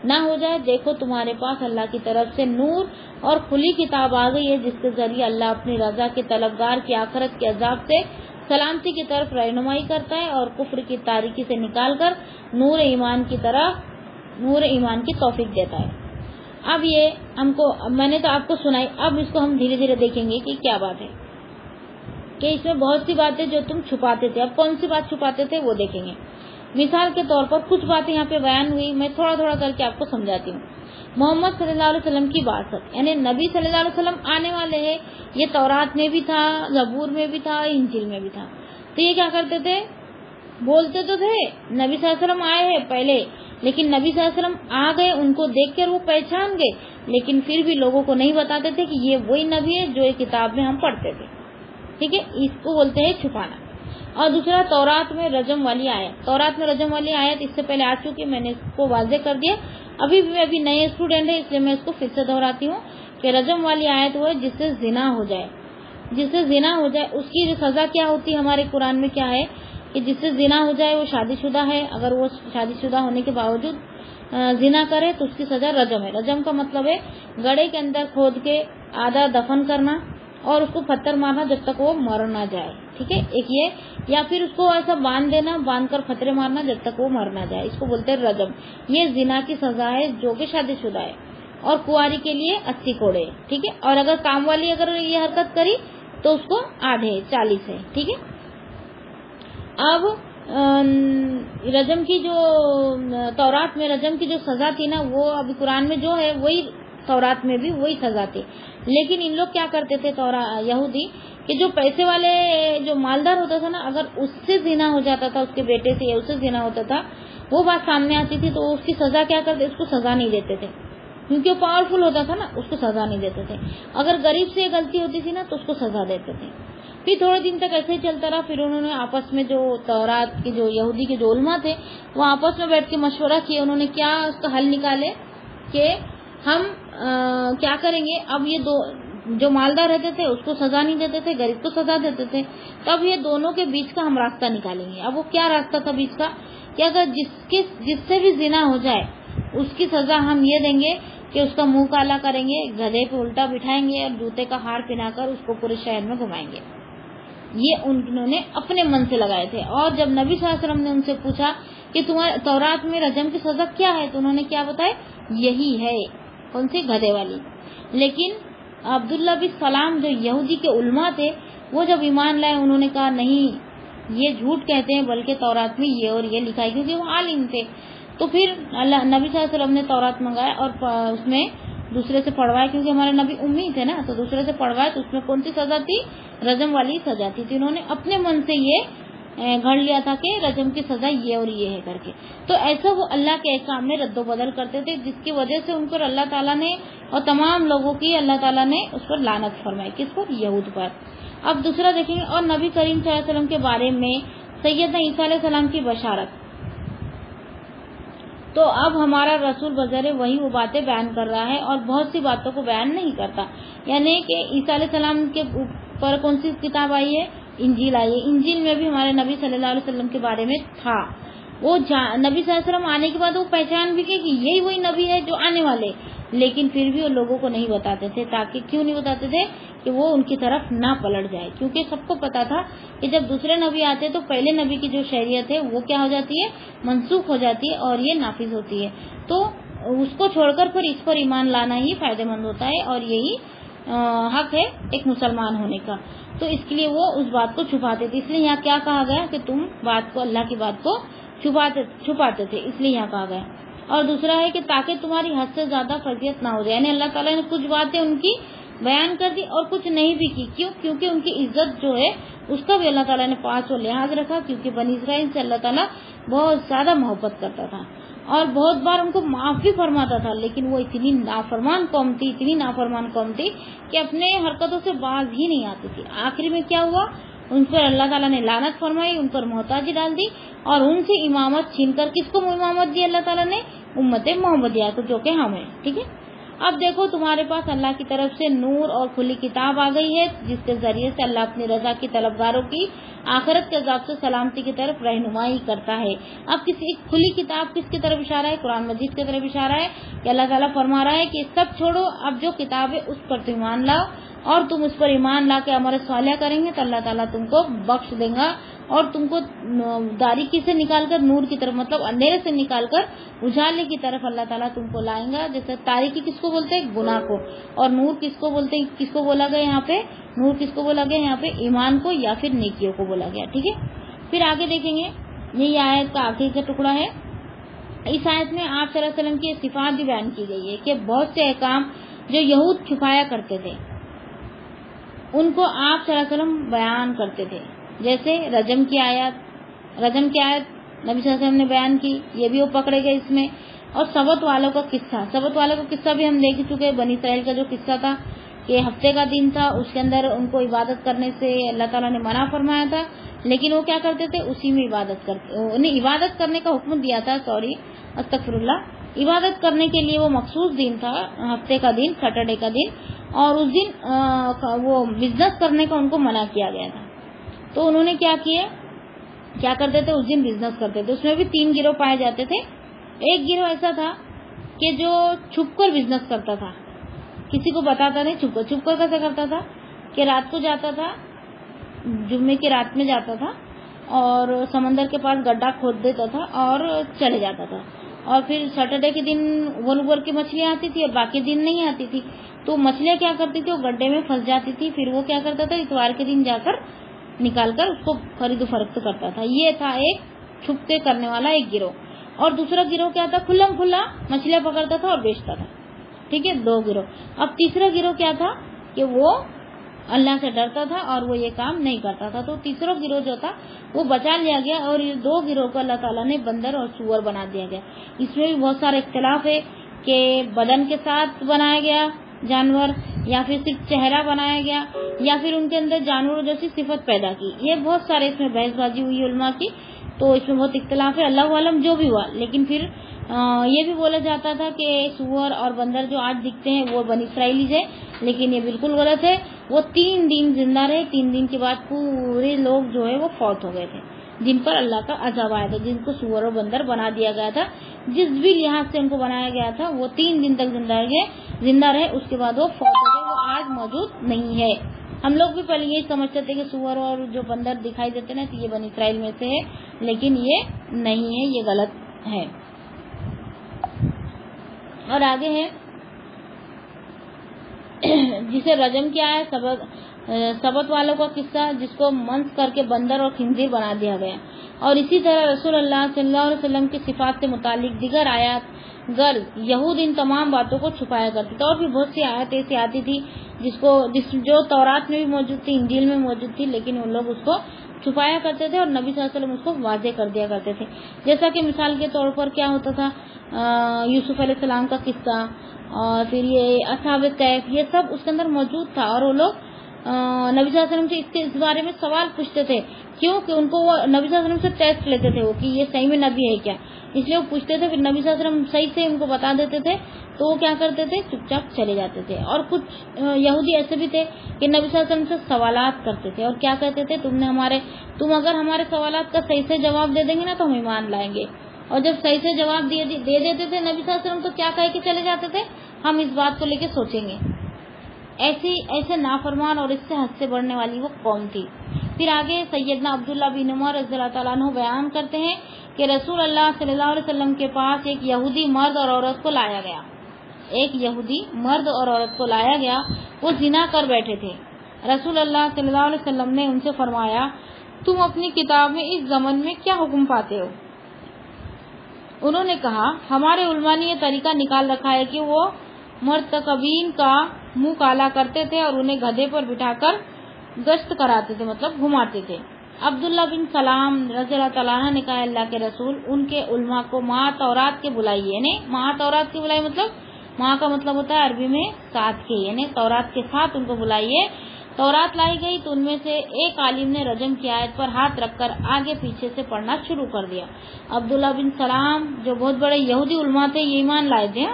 نہ ہو جائے۔ دیکھو تمہارے پاس اللہ کی طرف سے نور اور کھلی کتاب آ گئی ہے، جس کے ذریعے اللہ اپنی رضا کے طلبگار کی آخرت کے عذاب سے سلامتی کی طرف رہنمائی کرتا ہے، اور کفر کی تاریکی سے نکال کر نور ایمان کی توفیق دیتا ہے۔ اب یہ ہم کو، میں نے تو آپ کو سنائی، اب اس کو ہم دھیرے دھیرے دیکھیں گے کہ کیا بات ہے، کہ اس میں بہت سی باتیں جو تم چھپاتے تھے، اب کون سی بات چھپاتے تھے وہ دیکھیں گے۔ مثال کے طور پر کچھ باتیں یہاں پہ بیان ہوئی، میں تھوڑا تھوڑا کر کے آپ کو سمجھاتی ہوں۔ محمد صلی اللہ علیہ وسلم کی بات، یعنی نبی صلی اللہ علیہ وسلم آنے والے ہیں، یہ تورات میں بھی تھا، زبور میں بھی تھا، انجیل میں بھی تھا۔ تو یہ کیا کرتے تھے، بولتے تو تھے نبی صلی اللہ علیہ وسلم آئے ہیں پہلے، لیکن نبی صلی اللہ علیہ وسلم آ گئے، ان کو دیکھ کر وہ پہچان گئے، لیکن پھر بھی لوگوں کو نہیں بتاتے تھے کہ یہ وہی نبی ہے جو یہ کتاب میں ہم پڑھتے تھے، ٹھیک ہے، اس کو بولتے ہیں چھپانا۔ اور دوسرا تورات میں رجم والی آیت، تورات میں رجم والی آیت اس سے پہلے آ چکی، میں نے اس کو واضح کر دیا، ابھی نئے اسٹوڈنٹ ہے اس لیے میں اس کو پھر سے دہراتی ہوں کہ رجم والی آیت وہ ہے جس سے زنا ہو جائے، اس کی سزا کیا ہوتی ہے، ہمارے قرآن میں کیا ہے کہ جس سے زنا ہو جائے وہ شادی شدہ ہے، اگر وہ شادی شدہ ہونے کے باوجود زنا کرے تو اس کی سزا رجم ہے۔ رجم کا مطلب ہے گڑھے کے اندر کھود کے آدھا دفن کرنا اور اس کو پتھر مارنا جب تک وہ مر نہ جائے، ٹھیک ہے، ایک یہ، یا پھر اس کو ایسا باندھ دینا، باندھ کر پتھرے مارنا جب تک وہ مر نہ جائے، اس کو بولتے ہیں رجم۔ یہ زنا کی سزا ہے جو کہ شادی شدہ ہے، اور کنواری کے لیے 80 کوڑے، ٹھیک ہے، اور اگر کام والی اگر یہ حرکت کری تو اس کو آدھے 40 ہے، ٹھیک ہے۔ اب رجم کی جو تورات میں رجم کی جو سزا تھی نا، وہ ابھی قرآن میں جو ہے وہی تورات میں بھی وہی سزا تھی، لیکن ان لوگ کیا کرتے تھے یہودی کہ جو پیسے والے جو مالدار ہوتا تھا نا، اگر اس سے زنا ہو جاتا تھا، اس کے بیٹے سے یا اس سے زنا ہوتا تھا، وہ بات سامنے آتی تھی تو اس کی سزا کیا کرتے، اس کو سزا نہیں دیتے تھے، کیونکہ وہ پاورفل ہوتا تھا نا، اس کو سزا نہیں دیتے تھے۔ اگر غریب سے غلطی ہوتی تھی نا تو اس کو سزا دیتے تھے۔ پھر تھوڑے دن تک ایسے ہی چلتا رہا، پھر انہوں نے آپس میں جو تورات کے جو یہودی کے جو علماء تھے وہ آپس میں بیٹھ کے مشورہ کیے، انہوں نے کیا اس کا حل نکالے کہ ہم کیا کریں گے، اب یہ جو مالدار رہتے تھے اس کو سزا نہیں دیتے تھے، غریب کو سزا دیتے تھے، تب یہ دونوں کے بیچ کا ہم راستہ نکالیں گے۔ اب وہ کیا راستہ تھا بیچ کا، کہ اگر جس سے بھی زنا ہو جائے اس کی سزا ہم یہ دیں گے کہ اس کا منہ کالا کریں گے، گدھے پہ الٹا بٹھائیں گے اور جوتے کا ہار پہنا کر اس کو پورے شہر میں گھمائیں گے۔ یہ انہوں نے اپنے من سے لگائے تھے، اور جب نبی صلی اللہ علیہ وسلم نے ان سے پوچھا کہ تمہارے تورات میں رجم کی سزا کیا ہے، تو انہوں نے کیا بتایا، یہی ہے، کون سی، گدھے والی۔ لیکن عبداللہ بن سلام جو یہودی کے علماء تھے، وہ جب ایمان لائے انہوں نے کہا نہیں، یہ جھوٹ کہتے ہیں، بلکہ تورات میں یہ اور یہ لکھا ہے، کیونکہ وہ عالم تھے۔ تو پھر اللہ نبی صلی اللہ علیہ وسلم نے تورات منگایا اور اس میں دوسرے سے پڑھوایا، کیونکہ ہمارے نبی امی تھے نا، تو دوسرے سے پڑھوایا تو اس میں کون سی سزا تھی؟ رجم والی سزا تھی. تو انہوں نے اپنے من سے یہ گھڑ لیا تھا کہ رجم کی سزا یہ اور یہ ہے کر کے. تو ایسا وہ اللہ کے احکام میں رد و بدل کرتے تھے، جس کی وجہ سے ان پر اللہ تعالیٰ نے اور تمام لوگوں کی اللہ تعالیٰ نے اس پر لعنت فرمائی. کس پر؟ یہود پر. اب دوسرا دیکھیں گے، اور نبی کریم صلی اللہ علیہ وسلم کے بارے میں سیدنا عیسیٰ علیہ السلام کی بشارت. تو اب ہمارا رسول بذریعہ وہی وہ باتیں بیان کر رہا ہے اور بہت سی باتوں کو بیان نہیں کرتا. یعنی کہ عیسیٰ علیہ السلام کے پر کون سی کتاب آئی ہے؟ انجیل آئی ہے. انجیل میں بھی ہمارے نبی صلی اللہ علیہ وسلم کے بارے میں تھا. وہ نبی صلی اللہ علیہ وسلم آنے کے بعد وہ پہچان بھی کہ یہی وہی نبی ہے جو آنے والے، لیکن پھر بھی وہ لوگوں کو نہیں بتاتے تھے. تاکہ کیوں نہیں بتاتے تھے؟ کہ وہ ان کی طرف نہ پلٹ جائے. کیونکہ سب کو پتا تھا کہ جب دوسرے نبی آتے تو پہلے نبی کی جو شریعت ہے وہ کیا ہو جاتی ہے؟ منسوخ ہو جاتی ہے اور یہ نافذ ہوتی ہے. تو اس کو چھوڑ کر پھر اس پر ایمان لانا ہی فائدہ مند ہوتا ہے، اور یہی حق ہے ایک مسلمان ہونے کا. تو اس کے لیے وہ اس بات کو چھپاتے تھے. اس لیے یہاں کیا کہا گیا کہ تم بات کو، اللہ کی بات کو چھپاتے تھے، اس لیے یہاں کہا گیا. اور دوسرا ہے کہ تاکہ تمہاری حد سے زیادہ فرضیت نہ ہو جائے. یعنی اللہ تعالیٰ نے کچھ باتیں ان کی بیان کر دی اور کچھ نہیں بھی کی. کیوں؟ کیونکہ ان کی عزت جو ہے اس کا بھی اللہ تعالیٰ نے پاس و لحاظ رکھا. کیونکہ بنی اسرائیل سے اللہ تعالیٰ بہت زیادہ محبت کرتا تھا اور بہت بار ان کو معاف بھی فرماتا تھا. لیکن وہ اتنی نافرمان قوم تھی کہ اپنے حرکتوں سے باز ہی نہیں آتی تھی. آخر میں کیا ہوا؟ ان پر اللہ تعالیٰ نے لعنت فرمائی، ان پر محتاجی ڈال دی اور ان سے امامت چھین کر کس کو امامت دی اللہ تعالیٰ نے؟ امت محمدیہ کو، جو کہ ہم ہیں. ٹھیک ہے. اب دیکھو تمہارے پاس اللہ کی طرف سے نور اور کھلی کتاب آ گئی ہے، جس کے ذریعے سے اللہ اپنی رضا کی طلبگاروں کی آخرت کے عذاب سے سلامتی کی طرف رہنمائی کرتا ہے. اب کسی کھلی کتاب کس کی طرف اشارہ ہے؟ قرآن مجید کی طرف اشارہ ہے کہ اللہ تعالیٰ فرما رہا ہے کہ سب چھوڑو، اب جو کتاب ہے اس پر تم ایمان لاؤ، اور تم اس پر ایمان لا کے عمل صالح کریں گے تو اللہ تعالیٰ تم کو بخش دے گا اور تم کو تاریکی سے نکال کر نور کی طرف، مطلب اندھیرے سے نکال کر اجالے کی طرف اللہ تعالیٰ تم کو لائیں گا. جیسے تاریکی کس کو بولتے ہیں؟ گناہ کو. اور نور کس کو بولتے ہیں؟ کس کو بولا گیا یہاں پہ؟ نور کس کو بولا گیا یہاں پہ؟ ایمان کو یا پھر نیکیوں کو بولا گیا. ٹھیک ہے. پھر آگے دیکھیں گے، یہ آیت کا آخری کا ٹکڑا ہے. اس آیت میں آپ صلی اللہ علیہ وسلم کی صفات بھی بیان کی گئی ہے کہ بہت سے احکام جو یہود چھپایا کرتے تھے ان کو آپ صلی اللہ علیہ وسلم بیان کرتے تھے. جیسے رجم کی آیت نبی صلی اللہ علیہ وسلم نے بیان کی، یہ بھی وہ پکڑے گئے اس میں. اور سبت والوں کا قصہ بھی ہم دیکھ چکے. بنی اسرائیل کا جو قصہ تھا کہ ہفتے کا دن تھا، اس کے اندر ان کو عبادت کرنے سے اللہ تعالیٰ نے منع فرمایا تھا، لیکن وہ کیا کرتے تھے؟ اسی میں عبادت کرتے. انہیں عبادت کرنے کا حکم دیا تھا، استغفر اللہ، عبادت کرنے کے لیے وہ مخصوص دن تھا، ہفتے کا دن، سیٹرڈے کا دن. اور اس دن وہ بزنس کرنے کا ان کو منع کیا گیا تھا. تو انہوں نے کیا کرتے تھے؟ اس دن بزنس کرتے تھے. اس میں بھی 3 گروہ پائے جاتے تھے. ایک گروہ ایسا تھا کہ جو چھپ کر بزنس کرتا تھا، کسی کو بتاتا نہیں، چھپ کر کیسے کرتا تھا کہ رات کو جاتا تھا، جمعے کی رات میں جاتا تھا اور سمندر کے پاس گڈھا کھود دیتا تھا اور چلے جاتا تھا. اور پھر سیٹرڈے کے دن ابل کی مچھلیاں آتی تھی اور باقی دن نہیں آتی تھی. تو مچھلیاں کیا کرتی تھی؟ وہ گڈھے میں پھنس جاتی تھی. پھر وہ کیا کرتا تھا؟ اتوار کے دن جا کر نکال کر اس کو خرید و فروخت کرتا تھا. یہ تھا ایک چھپ کے کرنے والا ایک گروہ. اور دوسرا گروہ کیا تھا؟ کھلا مچھلیاں پکڑتا تھا اور بیچتا تھا. ٹھیک ہے، 2 گروہ. اب تیسرا گروہ کیا تھا کہ وہ اللہ سے ڈرتا تھا اور وہ یہ کام نہیں کرتا تھا. تو تیسرا گروہ جو تھا وہ بچا لیا گیا اور یہ 2 گروہ کو اللہ تعالیٰ نے بندر اور سور بنا دیا گیا. اس میں بھی بہت سارے اختلاف ہے کہ بدن کے ساتھ بنایا گیا جانور یا پھر صرف چہرہ بنایا گیا یا پھر ان کے اندر جانوروں جیسی صفت پیدا کی. یہ بہت سارے اس میں بحث بازی ہوئی علماء کی، تو اس میں بہت اختلاف ہے. اللہ عالم جو بھی ہوا. لیکن پھر یہ بھی بولا جاتا تھا کہ سور اور بندر جو آج دکھتے ہیں وہ بنی اسرائیلیز ہے، لیکن یہ بالکل غلط ہے. وہ 3 دن زندہ رہے. 3 دن کے بعد پورے لوگ جو ہے وہ فوت ہو گئے تھے، جن پر اللہ کا عذاب آیا تھا، جن کو سور اور بندر بنا دیا گیا تھا. جس بھی لحاظ سے ان کو بنایا گیا تھا وہ 3 دن تک زندہ رہے. اس کے بعد وہ فوت ہو گئے. وہ آج موجود نہیں ہے. ہم لوگ بھی پہلے یہی سمجھتے تھے کہ سور اور جو بندر دکھائی دیتے نا تو یہ بنی اسرائیل میں سے ہے، لیکن یہ نہیں ہے، یہ غلط ہے. اور آگے ہے جسے رجم کیا ہے، سبت والوں کا قصہ جس کو منس کر کے بندر اور خنزیر بنا دیا گیا، اور اسی طرح رسول اللہ صلی اللہ علیہ وسلم کی صفات سے متعلق دیگر آیات غرض یہود ان تمام باتوں کو چھپایا کرتے تھے۔ اور بھی بہت سی آیات ایسی آتی تھی جو تورات میں بھی موجود تھی، انجیل میں موجود تھی، لیکن ان لوگ اس کو چھپایا کرتے تھے اور نبی صلی اللہ علیہ وسلم اس کو واضح کر دیا کرتے تھے۔ جیسا کہ مثال کے طور پر کیا ہوتا تھا، یوسف علیہ السلام کا قصہ اور پھر یہ اصحاب کہف، یہ سب اس کے اندر موجود تھا، اور وہ لوگ نبی صلی اللہ علیہ وسلم سے اس بارے میں سوال پوچھتے تھے، کیوں کہ ان کو وہ نبی صلی اللہ علیہ وسلم سے ٹیسٹ لیتے تھے وہ کہ یہ صحیح میں نبی ہے کیا، اس لیے وہ پوچھتے تھے، پھر نبی صلی اللہ علیہ وسلم صحیح سے ان کو بتا دیتے تھے، تو وہ کیا کرتے تھے، چپ چاپ چلے جاتے تھے۔ اور کچھ یہودی ایسے بھی تھے کہ نبی صلی اللہ علیہ وسلم سے سوالات کرتے تھے اور کیا کہتے تھے، تم اگر ہمارے سوالات کا صحیح سے جواب دے دیں گے نا تو ہم ایمان لائیں گے، اور جب صحیح سے جواب دے دیتے تھے نبی صلی اللہ علیہ وسلم تو کیا کہہ کے چلے جاتے تھے، ہم اس بات کو لے کے سوچیں گے۔ ایسے نافرمان اور اس سے حد سے بڑھنے والی وہ قوم تھی۔ پھر آگے سیدنا عبداللہ بن عمر رضی اللہ تعالیٰ عنہ بیان کرتے ہیں کہ رسول اللہ صلی اللہ علیہ وسلم کے پاس ایک یہودی مرد اور عورت کو لایا گیا، وہ زنا کر بیٹھے تھے۔ رسول اللہ صلی اللہ علیہ وسلم نے ان سے فرمایا، تم اپنی کتاب میں اس ضمن میں کیا حکم پاتے ہو؟ انہوں نے کہا، ہمارے علماء نے یہ طریقہ نکال رکھا ہے کہ وہ مرتکبین کا منہ کالا کرتے تھے اور انہیں گدھے پر بٹھا کر گشت کراتے تھے، مطلب گھماتے تھے۔ عبداللہ بن سلام رضی اللہ تعالیٰ عنہ نے کہا، اللہ کے رسول ان کے علماء کو ماہ تورات کے بلائیے، یعنی ماہ تورات کی بلائی، مطلب ماہ کا مطلب ہوتا ہے عربی میں ساتھ کے، یعنی تورات کے ساتھ ان کو بلائیے۔ تورات لائی گئی تو ان میں سے ایک عالم نے رجم کی آیت پر ہاتھ رکھ کر آگے پیچھے سے پڑھنا شروع کر دیا۔ عبداللہ بن سلام جو بہت بڑے یہودی علماء تھے، یہ ایمان لائے تھے۔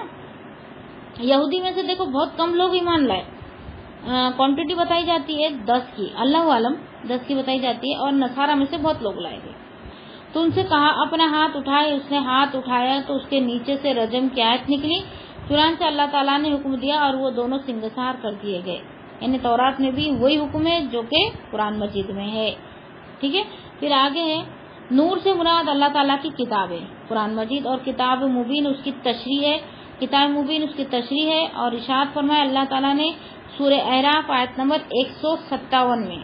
یہودی میں سے دیکھو بہت کم لوگ ایمان لائے، کوانٹٹی بتائی جاتی ہے 10 کی، اللہ عالم 10 کی بتائی جاتی ہے، اور نصارہ میں سے بہت لوگ لائے گئے۔ تو ان سے کہا اپنا ہاتھ اٹھائے، اس نے ہاتھ اٹھایا تو اس کے نیچے سے رجم کی آیت نکلی، چنانچہ اللہ تعالیٰ نے حکم دیا اور وہ دونوں سنگسار کر دیے گئے۔ یعنی تورات میں بھی وہی حکم ہے جو کہ قرآن مجید میں ہے، ٹھیک ہے۔ پھر آگے ہے، نور سے مراد اللہ تعالیٰ کی کتاب ہے قرآن مجید، اور کتاب مبین اس کی تشریح ہے، کتاب مبین اس کی تشریح ہے۔ اور ارشاد فرمایا اللہ تعالیٰ نے سورہ اعراف آیت نمبر 157 میں،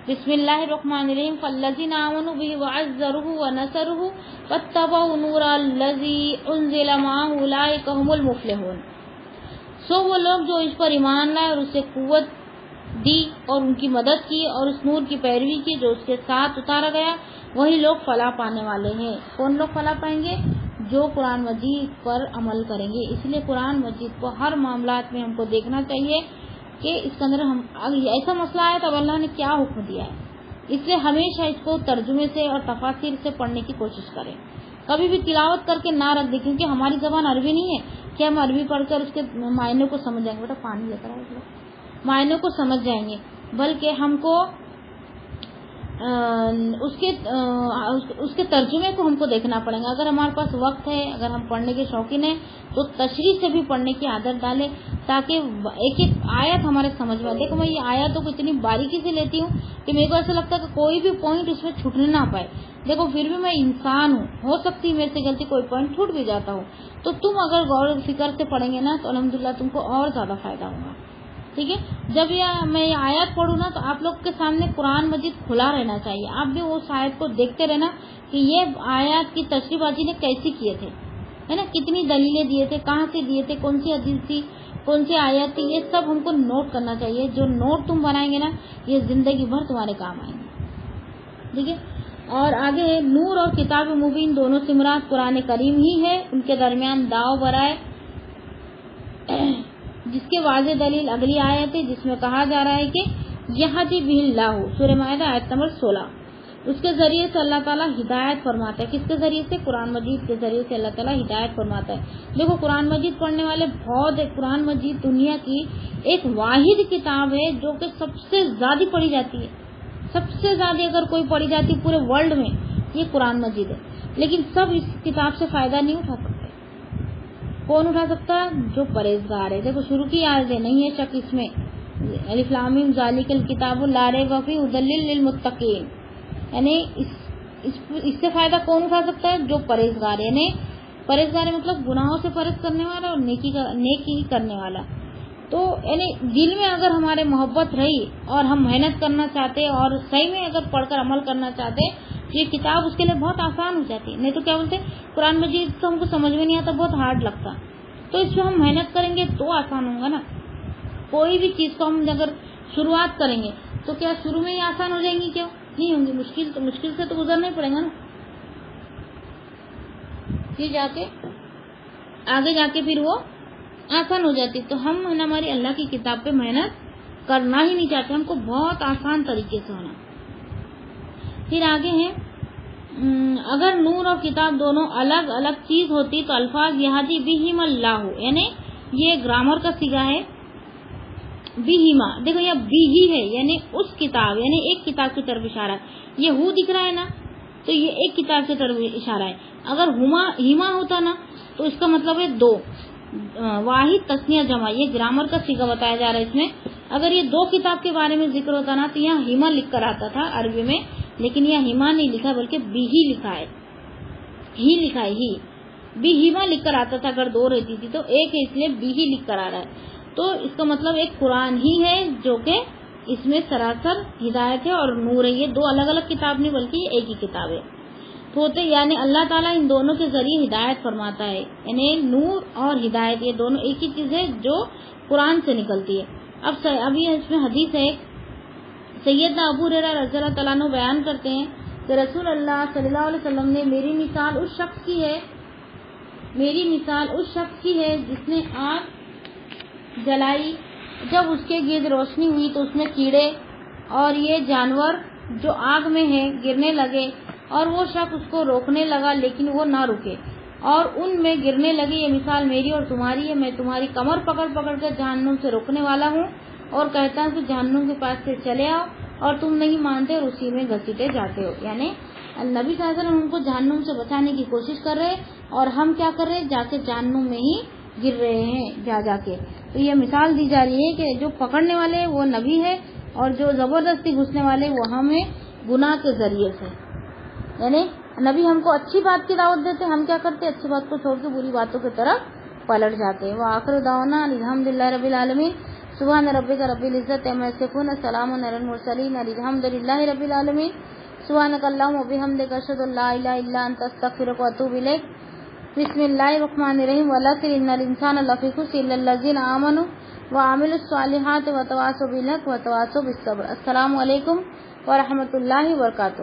بسم اللہ الرحمن الرحیم، فالذین آمنوا بہ وعزروہ ونصروہ واتبعوا نور الذی انزل معہ اولئک ھم المفلحون۔ سو وہ لوگ جو اس پر ایمان لائے اور اسے قوت دی اور ان کی مدد کی اور اس نور کی پیروی کی جو اس کے ساتھ اتارا گیا، وہی لوگ فلاح پانے والے ہیں۔ کون لوگ فلاح پائیں گے؟ جو قرآن مجید پر عمل کریں گے۔ اس لیے قرآن مجید کو ہر معاملات میں ہم کو دیکھنا چاہیے کہ اس کے اندر ایسا مسئلہ ہے تو اللہ نے کیا حکم دیا ہے، اس لیے ہمیشہ اس کو ترجمے سے اور تفاسیر سے پڑھنے کی کوشش کریں، کبھی بھی تلاوت کر کے نہ رکھ دیں، کیونکہ ہماری زبان عربی نہیں ہے کہ ہم عربی پڑھ کر اس کے معنی کو سمجھ جائیں گے، بیٹا پانی لے کر آؤ، معنی کو سمجھ جائیں گے، بلکہ ہم کو اس کے ترجمے کو ہم کو دیکھنا پڑے گا۔ اگر ہمارے پاس وقت ہے، اگر ہم پڑھنے کے شوقین ہیں تو تشریح سے بھی پڑھنے کی عادت ڈالیں، تاکہ ایک ایک آیت ہمارے سمجھ میں آئے۔ دیکھو میں یہ آیتوں کو اتنی باریکی سے لیتی ہوں کہ میرے کو ایسا لگتا ہے کہ کوئی بھی پوائنٹ اس میں چھوٹنے نہ پائے۔ دیکھو پھر بھی میں انسان ہوں، ہو سکتی ہے میرے سے غلطی کوئی پوائنٹ چھوٹ بھی جاتا ہو، تو تم اگر غور و فکر سے پڑھیں گے نا تو الحمدللہ تم کو اور زیادہ فائدہ ہوگا، ٹھیک ہے۔ جب میں یہ آیت پڑھوں نا تو آپ لوگ کے سامنے قرآن مجید کھلا رہنا چاہیے، آپ بھی اس آیت کو دیکھتے رہنا کہ یہ آیات کی تشریح بازی نے کیسی کیے تھے، ہے نا، کتنی دلیلیں دیے تھے، کہاں سے دیے تھے، کون سی حدیث تھی، کون سی آیت تھی، یہ سب ہم کو نوٹ کرنا چاہیے۔ جو نوٹ تم بنائیں گے نا یہ زندگی بھر تمہارے کام آئیں گے، ٹھیک ہے۔ اور آگے نور اور کتاب مبین دونوں سے مراد قرآن کریم ہی ہے، ان کے درمیان داؤ برائے، جس کے واضح دلیل اگلی آیت ہے جس میں کہا جا رہا ہے کہ یہدی بہ اللہ، سورہ مائدہ آیت نمبر 16، اس کے ذریعے سے اللہ تعالیٰ ہدایت فرماتا ہے۔ کس کے ذریعے سے؟ قرآن مجید کے ذریعے سے اللہ تعالیٰ ہدایت فرماتا ہے۔ دیکھو قرآن مجید پڑھنے والے بہت ہے، قرآن مجید دنیا کی ایک واحد کتاب ہے جو کہ سب سے زیادہ پڑھی جاتی ہے، سب سے زیادہ اگر کوئی پڑھی جاتی پورے ورلڈ میں یہ قرآن مجید ہے، لیکن سب اس کتاب سے فائدہ نہیں اٹھا سکتے۔ کون اٹھا سکتا ہے؟ جو پرہیزگار ہے۔ دیکھو شروع کی آیتیں نہیں ہے شک اس میں، الف لام میم ذالک الکتاب لا ریب فیہ ھدی للمتقین، یعنی اس سے فائدہ کون اٹھا سکتا ہے؟ جو پرہیزگار ہے، یعنی پرہیزگار مطلب گناہوں سے پرہیز کرنے والا اور نیکی کرنے والا۔ تو یعنی دل میں اگر ہمارے محبت رہی اور ہم محنت کرنا چاہتے اور صحیح میں اگر پڑھ کر عمل کرنا چاہتے تو یہ کتاب اس کے لیے بہت آسان ہو جاتی. نہیں تو کیا بولتے قرآن مجید تو ہم کو سمجھ میں نہیں آتا, بہت ہارڈ لگتا. تو اس میں ہم محنت کریں گے تو آسان ہوگا نا. کوئی بھی چیز کو ہم اگر شروعات کریں گے تو کیا شروع میں ہی آسان ہو جائیں گی؟ کیا نہیں ہوں گی. مشکل سے تو گزرنا ہی پڑے گا نا. پھر جا کے آگے جا کے پھر وہ آسان ہو جاتی. تو ہم ہماری اللہ کی کتاب پہ محنت کرنا ہی نہیں چاہتے, ہم کو بہت آسان طریقے سے ہونا. پھر آگے ہیں اگر نور اور کتاب دونوں الگ الگ چیز ہوتی تو الفاظ یہادی بہم اللہ, یعنی یہ گرامر کا صیغہ ہے بہما. دیکھو یہ بھی ہے یعنی اس کتاب, یعنی ایک کتاب کی طرف اشارہ ہے. یہ ہو دکھ رہا ہے نا, تو یہ ایک کتاب کی طرف اشارہ ہے. اگر ہما ہوتا نا تو اس کا مطلب ہے دو, واحد تسنیہ جمع. یہ گرامر کا صیغہ بتایا جا رہا ہے اس میں. اگر یہ دو کتاب کے بارے میں ذکر ہوتا نا تو یہاں ہما لکھ کر آتا تھا عربی میں, لیکن یہاں ہما نہیں لکھا بلکہ بھی لکھا ہے. ہی لکھا ہے, ہی بھی ہما لکھ کر آتا تھا اگر دو رہتی تھی تو. ایک ہے اس لیے بھی لکھ کر آ رہا ہے. تو اس کا مطلب ایک قرآن ہی ہے جو کہ اس میں سراسر ہدایت ہے اور نور ہے. یہ دو الگ الگ کتاب نہیں بلکہ یہ ایک ہی کتاب ہے. ہوتے یعنی اللہ تعالیٰ ان دونوں کے ذریعے ہدایت فرماتا ہے. یعنی نور اور ہدایت یہ دونوں ایک ہی چیز ہے جو قرآن سے نکلتی ہے. ابھی اس میں حدیث ہے, سیدنا ابو ہریرہ رضی اللہ تعالیٰ عنہ بیان کرتے ہیں کہ رسول اللہ صلی اللہ علیہ وسلم نے میری مثال اس شخص کی ہے جس نے آگ جلائی, جب اس کے گرد روشنی ہوئی تو اس میں کیڑے اور یہ جانور جو آگ میں ہے گرنے لگے, اور وہ شخص اس کو روکنے لگا لیکن وہ نہ رکے اور ان میں گرنے لگے. یہ مثال میری اور تمہاری ہے. میں تمہاری کمر پکڑ پکڑ کر جہنم سے روکنے والا ہوں اور کہتا ہوں کہ جہنم کے پاس سے چلے آؤ, اور تم نہیں مانتے اور اسی میں گھسیٹے جاتے ہو. یعنی نبی صلی اللہ علیہ وسلم ان کو جہنم سے بچانے کی کوشش کر رہے اور ہم کیا کر رہے, جا کے جہنم میں ہی گر رہے ہیں جا کے. تو یہ مثال دی جا رہی ہے کہ جو پکڑنے والے وہ نبی ہے اور جو زبردستی گھسنے والے وہ ہمیں گناہ کے ذریعے سے. یعنی نبی ہم کو اچھی بات کی دعوت دیتے, ہم کیا کرتے اچھی بات کو چھوڑ کے بری باتوں کی طرف پلٹ جاتے. وآخر دعوانا الحمدللہ رب العالمین. سبحان ربک رب العزت عما یصفون, سلام علی المرسلین, الحمدللہ رب العالمین. سبحانک اللہم وبحمدک, اشہد ان لا الہ الا انت, استغفرک واتوب الیک. بسم اللہ الرحمن الرحیم. والعصر ان الانسان لفی خسر الا الذین آمنوا وعملوا الصالحات وتواصوا بالحق وتواصوا بالصبر. السلام علیکم ورحمۃ اللہ وبرکاتہ.